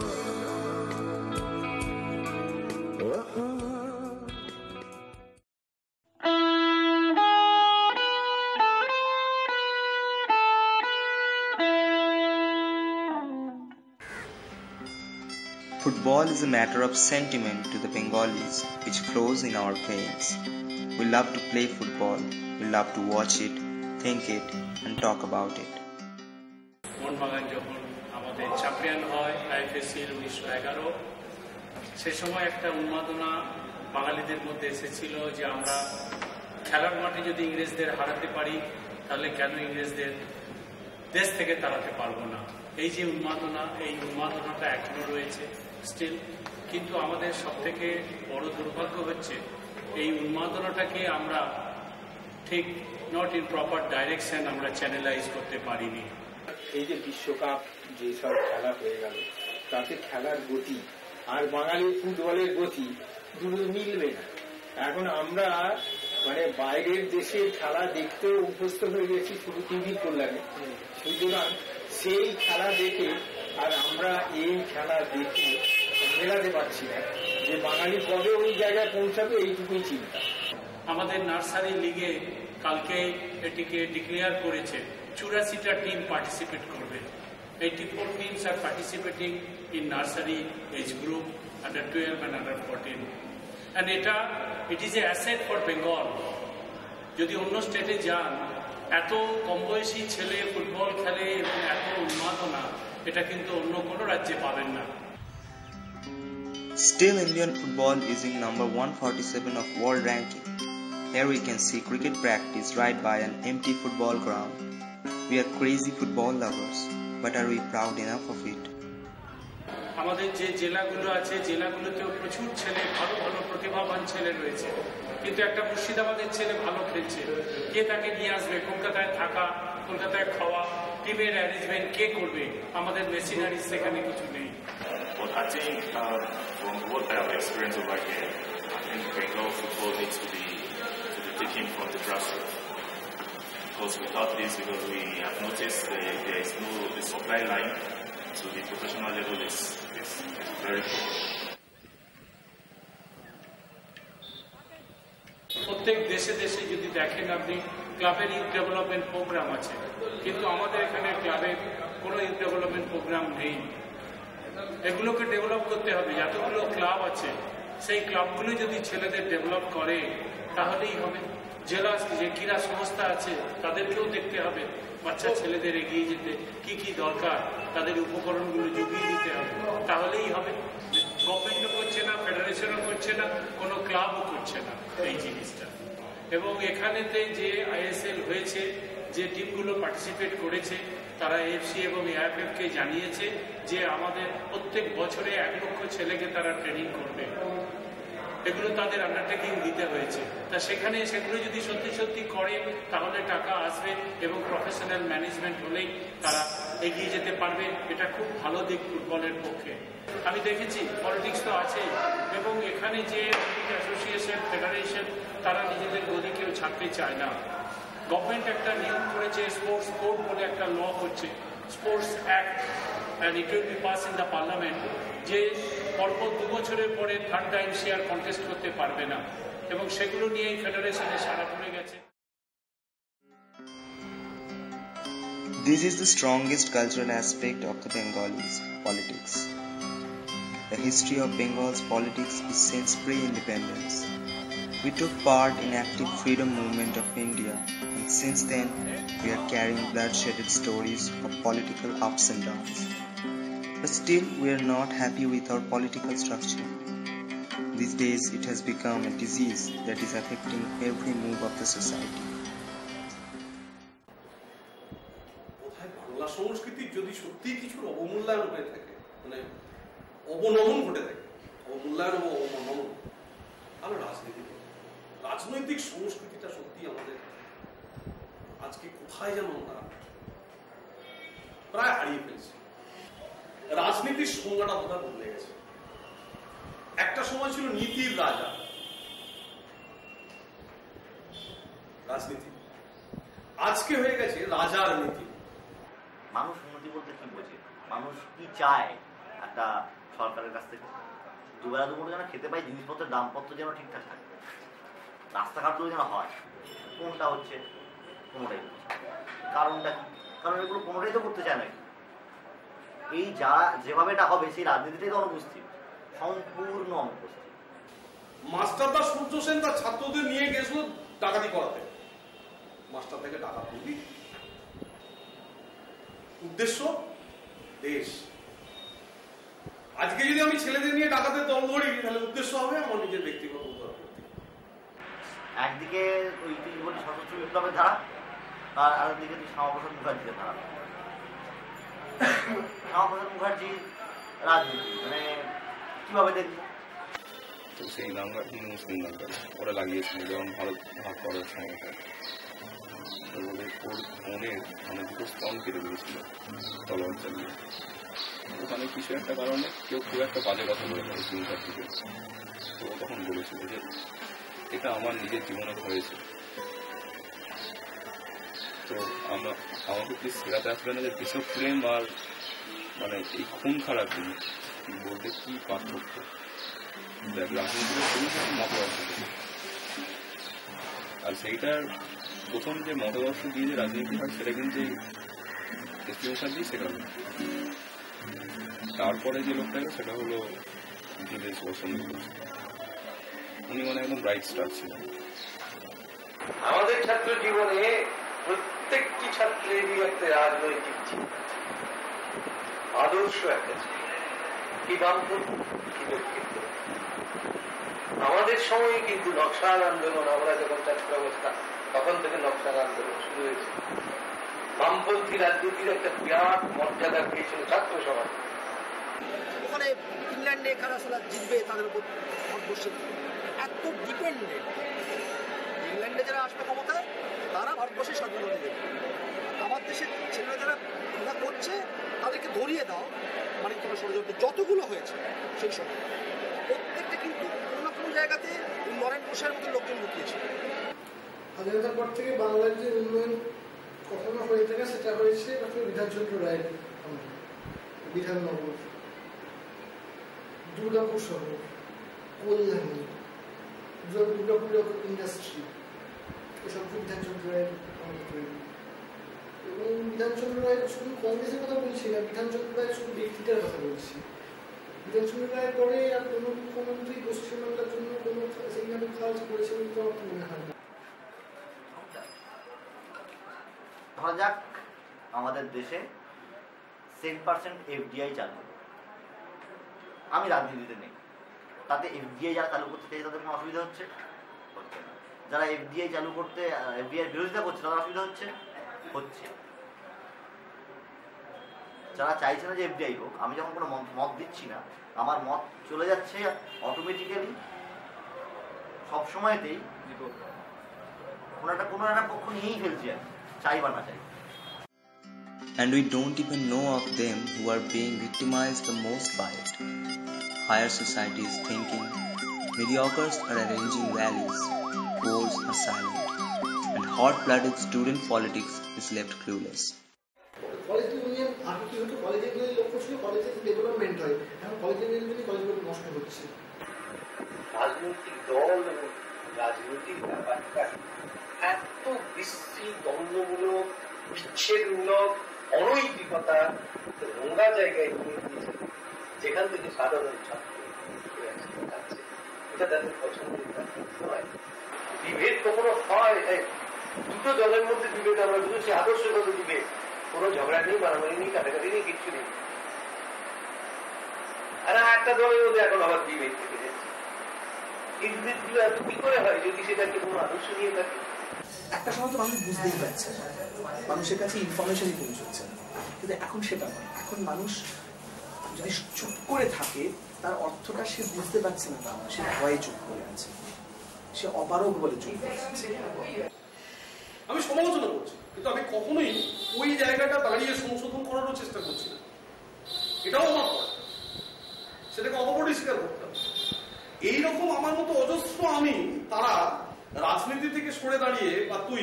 Football is a matter of sentiment to the Bengalis, which flows in our veins. We love to play football, we love to watch it, think it, and talk about it. Mohun Bagan যখন আমাদের চ্যাম্পিয়ন হয় আইএফএসির 1911, সে সময় একটা উন্মাদনা বাঙালিদের মধ্যে এসেছিল যে আমরা খেলার মাঠে যদি ইংরেজদের হারাতে পারি তাহলে কেন ইংরেজদের দেশ থেকে তাড়াতে পারবো না। এই যে উন্মাদনা, এই উন্মাদনাটা এখনো রয়েছে স্টিল। কিন্তু আমাদের সবথেকে বড় দুর্ভাগ্য হচ্ছে এই উন্মাদনাটাকে আমরা ঠিক নট ইন প্রপার ডাইরেকশন আমরা চ্যানেলাইজ করতে পারিনি। এই যে বিশ্বকাপ যেসব খেলা হয়ে গেল, তাতে খেলার গতি আর বাঙালির ফুটবলের গতি দুটো মিলবে না। এখন আমরা মানে বাইরের দেশের খেলা দেখতেও অভ্যস্ত হয়ে গেছি শুধু টিভির কল্যাণে, সুতরাং সেই খেলা দেখে আর আমরা এই খেলা দেখে মেলাতে পারছি না যে বাঙালি কবে ওই জায়গায় পৌঁছাবে এইটুকুই চিন্তা। আমাদের নার্সারি লিগে কালকে এটিকে ডিক্লেয়ার করেছে 84টা টিম পার্টিসিপেট করবে। 84 teams are participating in nursery age group under 12 and under 14. And it is a asset for Bengal. যদি অন্য স্টেটে যান, এত কম বয়সী ছেলে ফুটবল খেলে এবং এত উন্মাদনা, এটা কিন্তু অন্য কোনো রাজ্যে পাবেন না। Still, Indian football is in number 147 of world ranking. Here we can see cricket practice right by an empty football ground. We are crazy football lovers, but are we proud enough of it? আমাদের যে জেলাগুলো আছে, জেলাগুলোতেও প্রচুর ছেলে, ভালো ভালো প্রতিভাবান ছেলে রয়েছে, কিন্তু একটা মুর্শিদাবাদের ছেলে ভালো খেলছে, কে তাকে নিয়ে আসবে? কলকাতায় থাকা, কলকাতায় খাওয়া, টিমের অ্যারেঞ্জমেন্ট কে করবে? আমাদের মেশিনারিজ সেখানে কিছু নেই। But I think from what I have experienced over here, I think Bengal football needs to be taken from the grassroots. Because without this, because we have noticed there is no the supply line to the professional level is very poor. প্রত্যেক দেশে দেশে যদি দেখেন আপনি, ক্লাবের youth development programme আছে, কিন্তু আমাদের এখানে ক্লাবের কোনো ইউথ ডেভেলপমেন্ট প্রোগ্রাম নেই। এগুলোকে ডেভেলপ করতে হবে। যতগুলো ক্লাব আছে, সেই ক্লাবগুলো যদি ছেলেদের ডেভেলপ করে তাহলেই হবে। জেলা যে ক্রীড়া সংস্থা আছে তাদেরকেও দেখতে হবে বাচ্চা ছেলেদের এগিয়ে যেতে কি কি দরকার, তাদের উপকরণগুলো জুগিয়ে দিতে হবে, তাহলেই হবে। গভর্নমেন্টও করছে না, ফেডারেশনও করছে না, কোনো ক্লাবও করছে না এই জিনিসটা। এবং এখানেতে যে আইএসএল হয়েছে, যে টিমগুলো পার্টিসিপেট করেছে, তারা এফসি এবং এআইএফএফকে জানিয়েছে যে আমাদের প্রত্যেক বছরে 1 লক্ষ ছেলেকে তারা ট্রেনিং করবে। এগুলো তাদের আন্ডারটেকিং দিতে হয়েছে। তা সেখানে সেগুলো যদি সত্যি সত্যি করে তাহলে টাকা আসবে এবং প্রফেশনাল ম্যানেজমেন্ট হলেই তারা এগিয়ে যেতে পারবে। এটা খুব ভালো দিক ফুটবলের পক্ষে। আমি দেখেছি পলিটিক্স তো আছে, এবং এখানে যে অ্যাসোসিয়েশন, ফেডারেশন, তারা নিজেদের গদি কেউ ছাড়তে চায় না। গভর্নমেন্ট একটা নিয়ম করেছে, স্পোর্টস কোড বলে একটা ল হচ্ছে, sports act, and it will be pass in the parliament, যে পরপর 2 বছরের পরে থার্ড টাইম সে আর কন্টেস্ট করতে পারবে না, এবং সেগুলো নিয়েই ফেডারেশনে সারা পড়ে গেছে। This is the strongest cultural aspect of the Bengalis' politics. The history of Bengal's politics is since pre-independence. We took part in active freedom movement of India, and since then we are carrying bloodshedded stories of political ups and downs. But still we are not happy with our political structure. These days it has become a disease that is affecting every move of the society. Bangla সংস্কৃতির যদি সত্যি কিছুর অবমূল্যায়ন হয়ে থাকে, মানে অবনমন ঘটে থাকে, অবমূল্যায়ন এবং অবনমন, তাহলে রাজনৈতিক সংস্কৃতিটা সত্যি আমাদের আজকে কোথায় যেন আমরা প্রায় হারিয়ে ফেলছি। রাজনীতির সংজ্ঞাটা বোধহয় বদলে গেছে। একটা সময় ছিল নীতির রাজা রাজনীতি, আজকে হয়ে গেছে রাজার নীতি। মানুষ উন্নতি বলতে কি বোঝে, মানুষ কি চায় একটা সরকারের কাছ থেকে? দুবেলা দুপুরে যেন খেতে পাই, জিনিসপত্রের দামপত্র যেন ঠিকঠাক থাকে, রাস্তাঘাটগুলো যেন হয়। কোনটা হচ্ছে? কোনোটাই। কারণটা কি? কারণ এগুলো কোনোটাই তো করতে চায় নাকি। এই যা যেভাবে এটা হবে সেই রাজনীতিটাই তো অনুপস্থিত, সম্পূর্ণ অনুপস্থিত। মাস্টারদা সূর্য সেন তার ছাত্রদের নিয়ে গেছিল ডাকাতি করাতে, মাস্টার থেকে টাকা তুলি, উদ্দেশ্য দেশ। আজকে যদি আমি ছেলেদের নিয়ে ডাকাতের দল ধরি, তাহলে উদ্দেশ্য হবে আমার নিজের ব্যক্তিগত উদ্ধার করতে। একদিকে ওই সশস্ত্র বিপ্লবের ধারা, আর আরেকদিকে শ্যামাপ্রসাদ মুখার্জির ধারা। শ্যামাপ্রসাদ মুখার্জি রাজনীতি মানে কিভাবে দেখবো? তো সেই দাঙ্গা মুসলিম দাঙ্গা ওরা লাগিয়েছিল যেমন ভারত ভাগ করার সময়টা, বলে ওর ফোনের মানে দুটো স্তন কেটে দিয়েছিল তলোয়ার চালিয়ে। ওখানে কিছু একটা কারণে কেউ খুব একটা বাজে কথা বলে মুসলিম জাতিকে। তো তখন বলেছিল যে এটা আমার নিজের জীবনে হয়েছে। তো আমাকে প্লিজ শেখাতে আসবে না যে দেশপ্রেম আর মানে এই খুন খারাপ জিনিস বলতে কি পার্থক্য। দেখ রাজনীতিটা শুরু থেকে মতাদর্শ থেকে, আর সেইটার প্রথম যে মতাদর্শ দিয়ে যে রাজনীতি হয় সেটা কিন্তু স্পেশালি শেখাবে। তারপরে যে লোকটা সেটা হলো বিদেশ পছন্দ করছে, উনি মানে একদম ব্রাইট স্টার ছিলেন। আমাদের ছাত্র জীবনে প্রত্যেকটি ছাত্রেরই একটা রাজনৈতিক চিন্তা, আদর্শ একটা ছিল, কি বামপন্থী কি দক্ষিণ। আমাদের সময়ে কিন্তু নকশাল আন্দোলন, আমরা যখন ছাত্র অবস্থা তখন থেকে নকশাল আন্দোলন শুরু হয়েছে। বামপন্থী রাজনীতির একটা বিরাট মর্যাদা পেয়েছিল ছাত্র সমাজ। ওখানে ইংল্যান্ডে কারা সারা জিতবে তাদের উপর ভারতবর্ষের এত ডিপেন্ডেন্ট। ইংল্যান্ডে যারা আসবে ক্ষমতায় তারা ভারতবর্ষের স্বাধীনতা দেবে। আমার দেশের ছেলেরা যারা খেলা করছে তাদেরকে ধরিয়ে দাও, মানে তোমার ষড়যন্ত্র যতগুলো হয়েছে সেই সময় প্রত্যেকটা কিন্তু কোনো না কোনো জায়গাতে নরেন কোষের মতো লোকজন লুকিয়েছিল। স্বাধীনতার পর থেকে বাংলার যে উন্নয়ন কখনো হয়ে থাকে সেটা হয়েছে ডক্টর বিধানচন্দ্র রায়ের বিধাননগর, দুর্গাপুর শহর, কল্যাণী, দুর্গাপুর ইন্ডাস্ট্রি, এসব বিধানচন্দ্র রায়ের তৈরি। এবং বিধানচন্দ্র রায় শুধু কংগ্রেসের কথা বলছি না, বিধানচন্দ্র রায় শুধু ব্যক্তিটার কথা বলছি। বিধানচন্দ্র রায়ের পরে আর কোনো মুখ্যমন্ত্রী পশ্চিমবাংলার জন্য কোনো সেইভাবে কাজ করেছে বলে তো আমার মনে হয় না। ধরা যাক আমাদের দেশে 10% FDI চালু, আমি রাজনীতিতে নেই, তাতে FDI যারা চালু করতে চাই তাদের কোনো অসুবিধা হচ্ছে? হচ্ছে না। যারা FDI চালু করতে FDI বিরোধিতা করছে তাদের অসুবিধা হচ্ছে? হচ্ছে। যারা চাইছে না যে FDI হোক, আমি যখন কোনো মত দিচ্ছি না, আমার মত চলে যাচ্ছে অটোমেটিক্যালি সবসময়তেই কোনো একটা পক্ষ নিয়েই ফেলছি, আর চাই বা না চাই। And we don't even know of them who are being victimized the most by it. Higher society is thinking, mediocres are arranging rallies, poors are silent, and hot-blooded student politics is left clueless. College union আগে কি হতো, কলেজের লক্ষ্য ছিল কলেজের development হয়, এখন কলেজের ইউনিয়ন কলেজগুলো নষ্ট হচ্ছে। রাজনৈতিক দল এবং রাজনৈতিক ব্যাপারটা এত বিশ্রী, দ্বন্দ্বমূলক, বিচ্ছেদমূলক, অনৈতিকতা নোংরা জায়গায় নিয়ে দিয়েছে, যেখান থেকে সাধারণ ছাত্র এটা তাদের পছন্দের নয়। বিভেদ কখনো হয়, দুটো দলের মধ্যে বিভেদ আমরা বুঝেছি, আদর্শগত বিভেদ, কোনো ঝগড়া নেই, মারামারি নেই, কাটাকাটি নেই, কিচ্ছু নেই। আর একটা দলের মধ্যে এখন আবার বিভেদ থেকে যাচ্ছে। এই বিভেদগুলো এত কি করে হয় যদি সেটাকে কোনো আদর্শ নিয়ে থাকে? একটা সময় তো মানুষ বুঝতেই পারছে, মানুষের কাছে ইনফরমেশনই পৌঁছচ্ছে, কিন্তু এখন সেটা নয়। এখন মানুষ যদি চুপ করে থাকে তার অর্থটা সে বুঝতে পারছে না, তা সে ভয়ে চুপ করে আছে, সে অপারগ বলে চুপ করে আছে। আমি সমালোচনা করছি, কিন্তু আমি কখনোই ওই জায়গাটা দাঁড়িয়ে সংশোধন করারও চেষ্টা করছি না। এটাও আমার পড়া, সেটাকে অপরিষ্কার করতে হবে। এইরকম আমার মতো অজস্র আমি, তারা রাজনীতি থেকে সরে দাঁড়িয়ে, বা তুই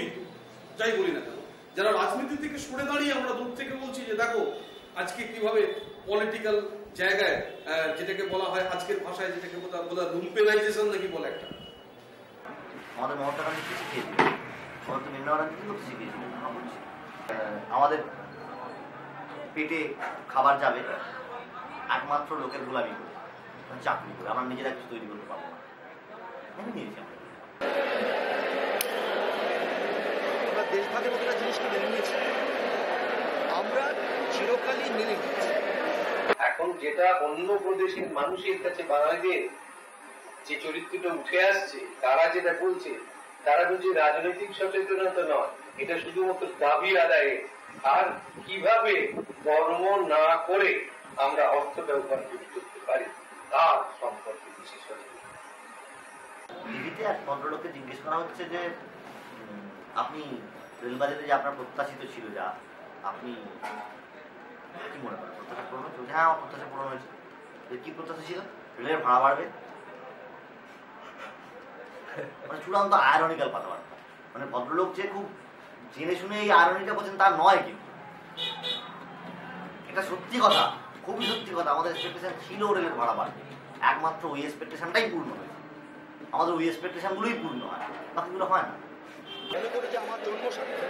যাই বলি না কেন, যারা রাজনীতি থেকে সরে দাঁড়িয়ে আমরা দূর থেকে বলছি যে দেখো আজকে কিভাবে পলিটিক্যাল জায়গায়, যেটাকে বলা হয় আজকের ভাষায় যেটাকে বলা লুম্পেনাইজেশন নাকি বলে একটা, আমাদের মহাত্মা গান্ধী কি শিখিয়েছিল, আমাদের নিম্ন রাজনীতি করতে শিখিয়েছিল। আমাদের পেটে খাবার যাবে একমাত্র লোকের গোলামি করে, চাকরি করে, আমরা নিজেরা কিছু তৈরি করতে পারবো না। মেনে নিয়েছি আমরা দেশভাগের মতো একটা জিনিসকে মেনে নিয়েছি, আমরা চিরকালই মেনে নিয়েছি। এখন যেটা অন্য প্রদেশের মানুষের কাছে বাঙালিদের যে চরিত্রটা উঠে আসছে, তারা যেটা বলছে, তারা বলছে রাজনৈতিক সচেতনতা নয়, এটা শুধুমাত্র দাবি আদায়ে, আর কিভাবে কর্ম না করে আমরা অর্থটা উপার্জন করতে পারি তার সম্পর্কে বিশেষ টিভিতে এক ভদ্রলোককে জিজ্ঞেস করা হচ্ছে যে আপনি রেলবাজারে যে আপনার প্রত্যাশিত ছিল, যা আপনি কি মনে করেন প্রত্যাশা পূরণ হয়েছে? হ্যাঁ, আমার প্রত্যাশা পূরণ হয়েছে। কি প্রত্যাশা ছিল? রেলের ভাড়া বাড়বে, মানে চূড়ান্ত আয়রনিক্যাল কথাবার্তা। মানে ভদ্রলোক যে খুব জেনে শুনে এই আয়রনিটা করছেন তা নয়, কিন্তু এটা সত্যি কথা, খুবই সত্যি কথা। আমাদের এক্সপেকটেশন ছিল রেলের ভাড়া বাড়বে, একমাত্র ওই এক্সপেকটেশনটাই পূর্ণ হয়েছে। আমাদের ওই এক্সপেকটেশনগুলোই পূর্ণ হয়, বাকিগুলো হয় না। মনে করি যে আমার জন্ম সার্থক,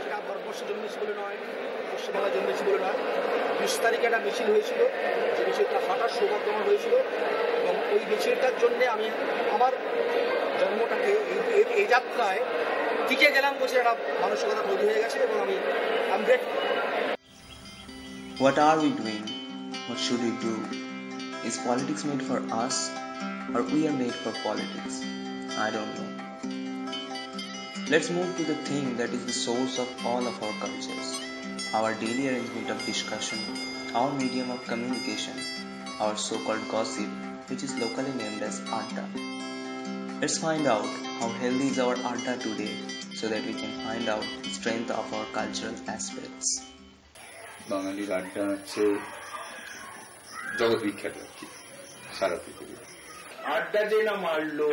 সেটা ভারতবর্ষে জন্মেছি বলে নয়, পশ্চিমবাংলায় জন্মেছি বলে নয়। 20 তারিখে একটা মিছিল হয়েছিল, যে মিছিলটা হাঁটার সৌভাগ্য আমার হয়েছিল, এবং ওই মিছিলটার জন্যে আমি আমার জন্মটাকে এই যাত্রায় টিকে গেলাম বসে একটা মানসিকতা তৈরি হয়ে গেছে, এবং আমি grateful. What are we doing? What should we do? Is politics made for us, or we are made for politics? I don't know. Let's move to the thing that is the source of all of our cultures, our daily arrangement of discussion, our medium of communication, our so-called gossip, which is locally named as Adda. Let's find out how healthy is our Adda today, so that we can find out the strength of our cultural aspects. বাঙালির আড্ডা হচ্ছে জগৎ বিখ্যাত সারা পৃথিবী। আড্ডা যে না মারলো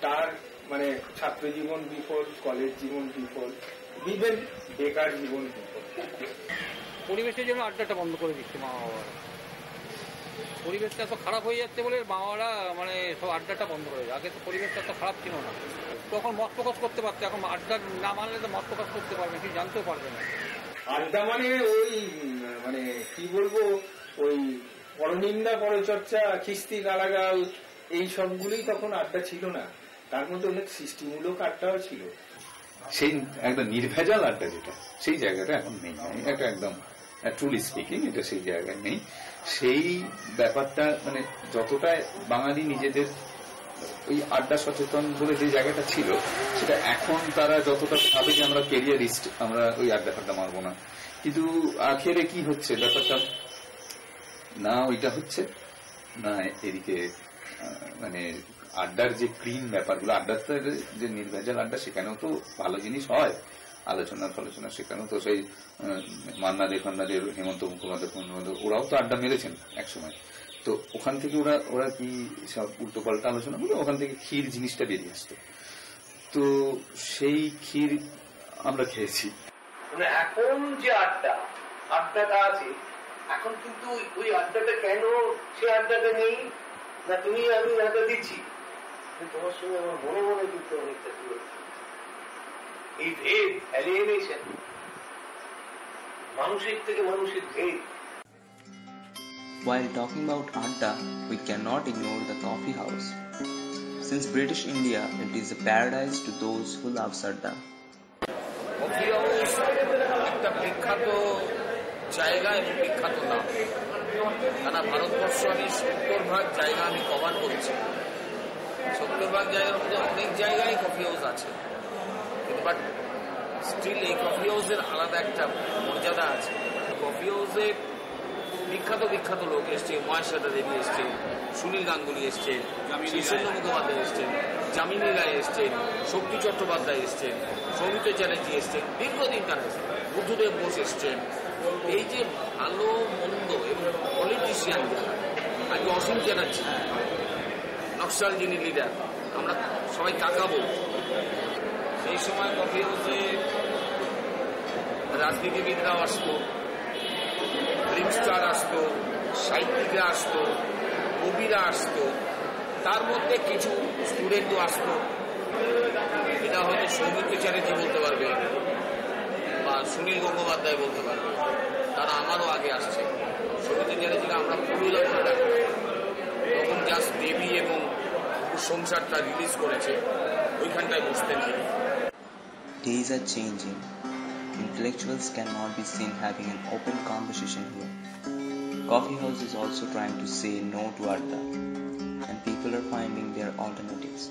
তার মানে ছাত্র জীবন বিফল, কলেজ জীবন বিফল, ইভেন বেকার জীবন বিফল। পরিবেশের জন্য আড্ডাটা বন্ধ করে দিচ্ছে মা বাবারা। পরিবেশটা এত খারাপ হয়ে যাচ্ছে বলে মা বাবারা মানে সব আড্ডাটা বন্ধ করে দেয়। আগে তো পরিবেশটা এত খারাপ ছিল না, তখন মত প্রকাশ করতে পারতো, এখন আড্ডা না মানলে তো মত প্রকাশ করতে পারবে, কিছু জানতেও পারবে না। আড্ডা মানে ওই মানে কি বলবো, ওই পরনিন্দা, পরচর্চা, খিস্তি, গালাগাল, এই সবগুলোই তখন আড্ডা ছিল না। তার মধ্যে অনেক সৃষ্টিমূলক আড্ডাও ছিল। সেই একদম নির্ভেজাল আড্ডা যেটা, সেই জায়গাটা এখন নেই। এটা একদম ট্রুলি স্পিকিং, এটা সেই জায়গায় নেই। সেই ব্যাপারটা মানে যতটা বাঙালি নিজেদের ওই আড্ডা সচেতন বলে যে জায়গাটা ছিল, সেটা এখন তারা যতটা ভাবে যে আমরা ক্যারিয়ারিস্ট, আমরা ওই আড্ডা ফাড্ডা মারবো না, কিন্তু আখেরে কি হচ্ছে ব্যাপারটা, না ওইটা হচ্ছে না এদিকে মানে আড্ডার যে ক্লিন ব্যাপারগুলো, আড্ডার যে নির্ভেজাল আড্ডা, সেখানেও তো ভালো জিনিস হয়, আলোচনা ফালোচনা, সেখানেও তো সেই মান্নাদের ফান্নাদের, হেমন্ত মুখোপাধ্যায়, ওরাও তো আড্ডা মেরেছেন একসময়। তো ওখান থেকে ওরা কি সব উল্টো পাল্টা আলোচনা করে ওখান থেকে ক্ষীর জিনিসটা বেরিয়ে আসতো। তো সেই ক্ষীর আমরা খেয়েছি। এখন যে আড্ডাটা আছে, এখন কিন্তু ওই আড্ডাটা কেন সে আড্ডাটা নেই না, তুমি আমি আড্ডা দিচ্ছি, তোমার সঙ্গে আমার মনে মনে কিন্তু অনেকটা দূরে এই ভেদ, অ্যালিয়েনেশন, মানুষের থেকে মানুষের ভেদ। While talking about Adda, we cannot ignore the coffee house. Since British India, it is a paradise to those who love Adda. Coffee house একটা বিখ্যাত জায়গা এবং বিখ্যাত নাম। সারা ভারতবর্ষ আমি 70% জায়গা আমি কভার করছি। 70% জায়গার মধ্যে অনেক জায়গায় কফি হাউস আছে, বাট স্টিল এই কফি হাউসের আলাদা একটা মর্যাদা আছে। কফি হাউসে বিখ্যাত বিখ্যাত লোক এসছে, মহেশ্বরদা দেবী এসছেন, সুনীল গাঙ্গুলি এসছেন, শীর্ষেন্দ্র মুখোপাধ্যায় এসছেন, যামিনী রায় এসছেন, শক্তি চট্টোপাধ্যায় এসছেন, সৌমিত্র চ্যাটার্জি এসছেন, দীর্ঘদিন তারা এসছেন, বুদ্ধদেব বোস এসছেন। এই যে ভালো মন্দ এবং পলিটিশিয়ান যারা, আজকে অসীম চ্যাটার্জি, নকশাল যিনি লিডার, আমরা সবাই তাকাবো। সেই সময় কফি হাউসে রাজনীতিবিদরাও আসতো, ফিল্ম স্টার আসতো, সাহিত্যিকরা আসতো, কবিরা আসতো, তার মধ্যে কিছু স্টুডেন্টও আসতো। এটা হয়তো সৌমিত্র চ্যাটার্জি বলতে পারবে বা সুনীল গঙ্গোপাধ্যায় বলতে পারবে, তারা আমারও আগে আসছে। সৌমিত্র চ্যাটার্জিকে আমরা পুরো যখন ডাকতাম, তখন জাস্ট দেবী এবং সংসারটা রিলিজ করেছে, ওইখানটায় বসতেন। Days are changing. Intellectuals cannot be seen having an open conversation here. Coffee House is also trying to say no to Adda, and people are finding their alternatives.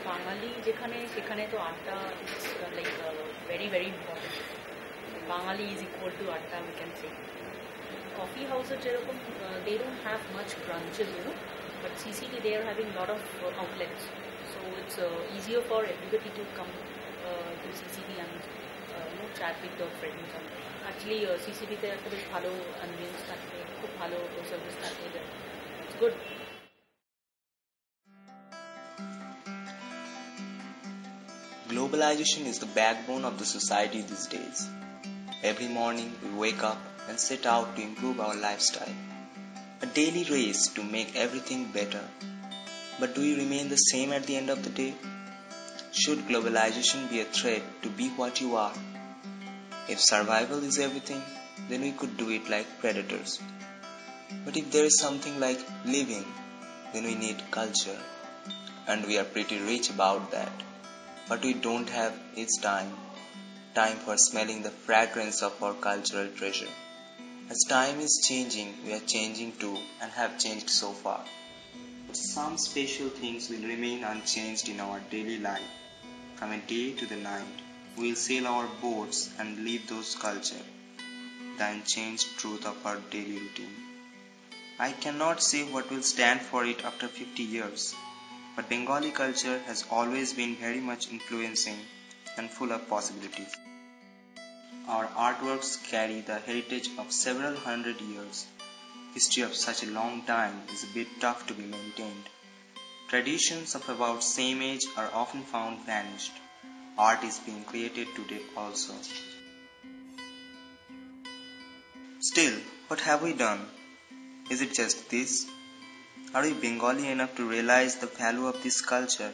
বাঙালি যেখানে সেখানে তো আড্ডা like very very important. Bangali is equal to adda, we can say. Coffee হাউসের যেরকম they don't have much branches, but CCT they are having lot of outlets, so it's easier for everybody to come to CCT and chat with their friends. And actually CCT তে একটা বেশ ভালো ambience থাকে, খুব ভালো service থাকে, it's good. Globalization is the backbone of the society these days. Every morning we wake up and set out to improve our lifestyle. A daily race to make everything better. But do you remain the same at the end of the day? Should globalization be a threat to be what you are? If survival is everything, then we could do it like predators. But if there is something like living, then we need culture. And we are pretty rich about that. What we don't have is time. Time for smelling the fragrance of our cultural treasure. As time is changing, we are changing too and have changed so far. But some special things will remain unchanged in our daily life. From a day to the night, we will sail our boats and live those culture, the unchanged truth of our daily routine. I cannot say what will stand for it after 50 years, but Bengali culture has always been very much influencing and full of possibilities. Our artworks carry the heritage of several hundred years. History of such a long time is a bit tough to be maintained. Traditions of about same age are often found vanished. Art is being created today also. Still, what have we done? Is it just this? Are we Bengali enough to realize the value of this culture?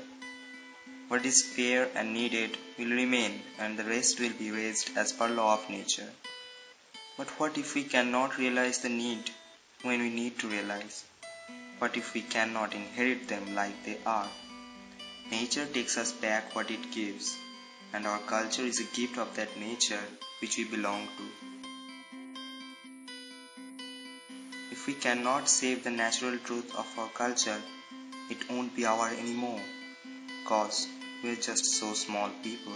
What is fair and needed will remain and the rest will be raised as per law of nature. But what if we cannot realize the need when we need to realize? What if we cannot inherit them like they are? Nature takes us back what it gives, and our culture is a gift of that nature which we belong to. If we cannot save the natural truth of our culture, it won't be our anymore, cause we're just so small people.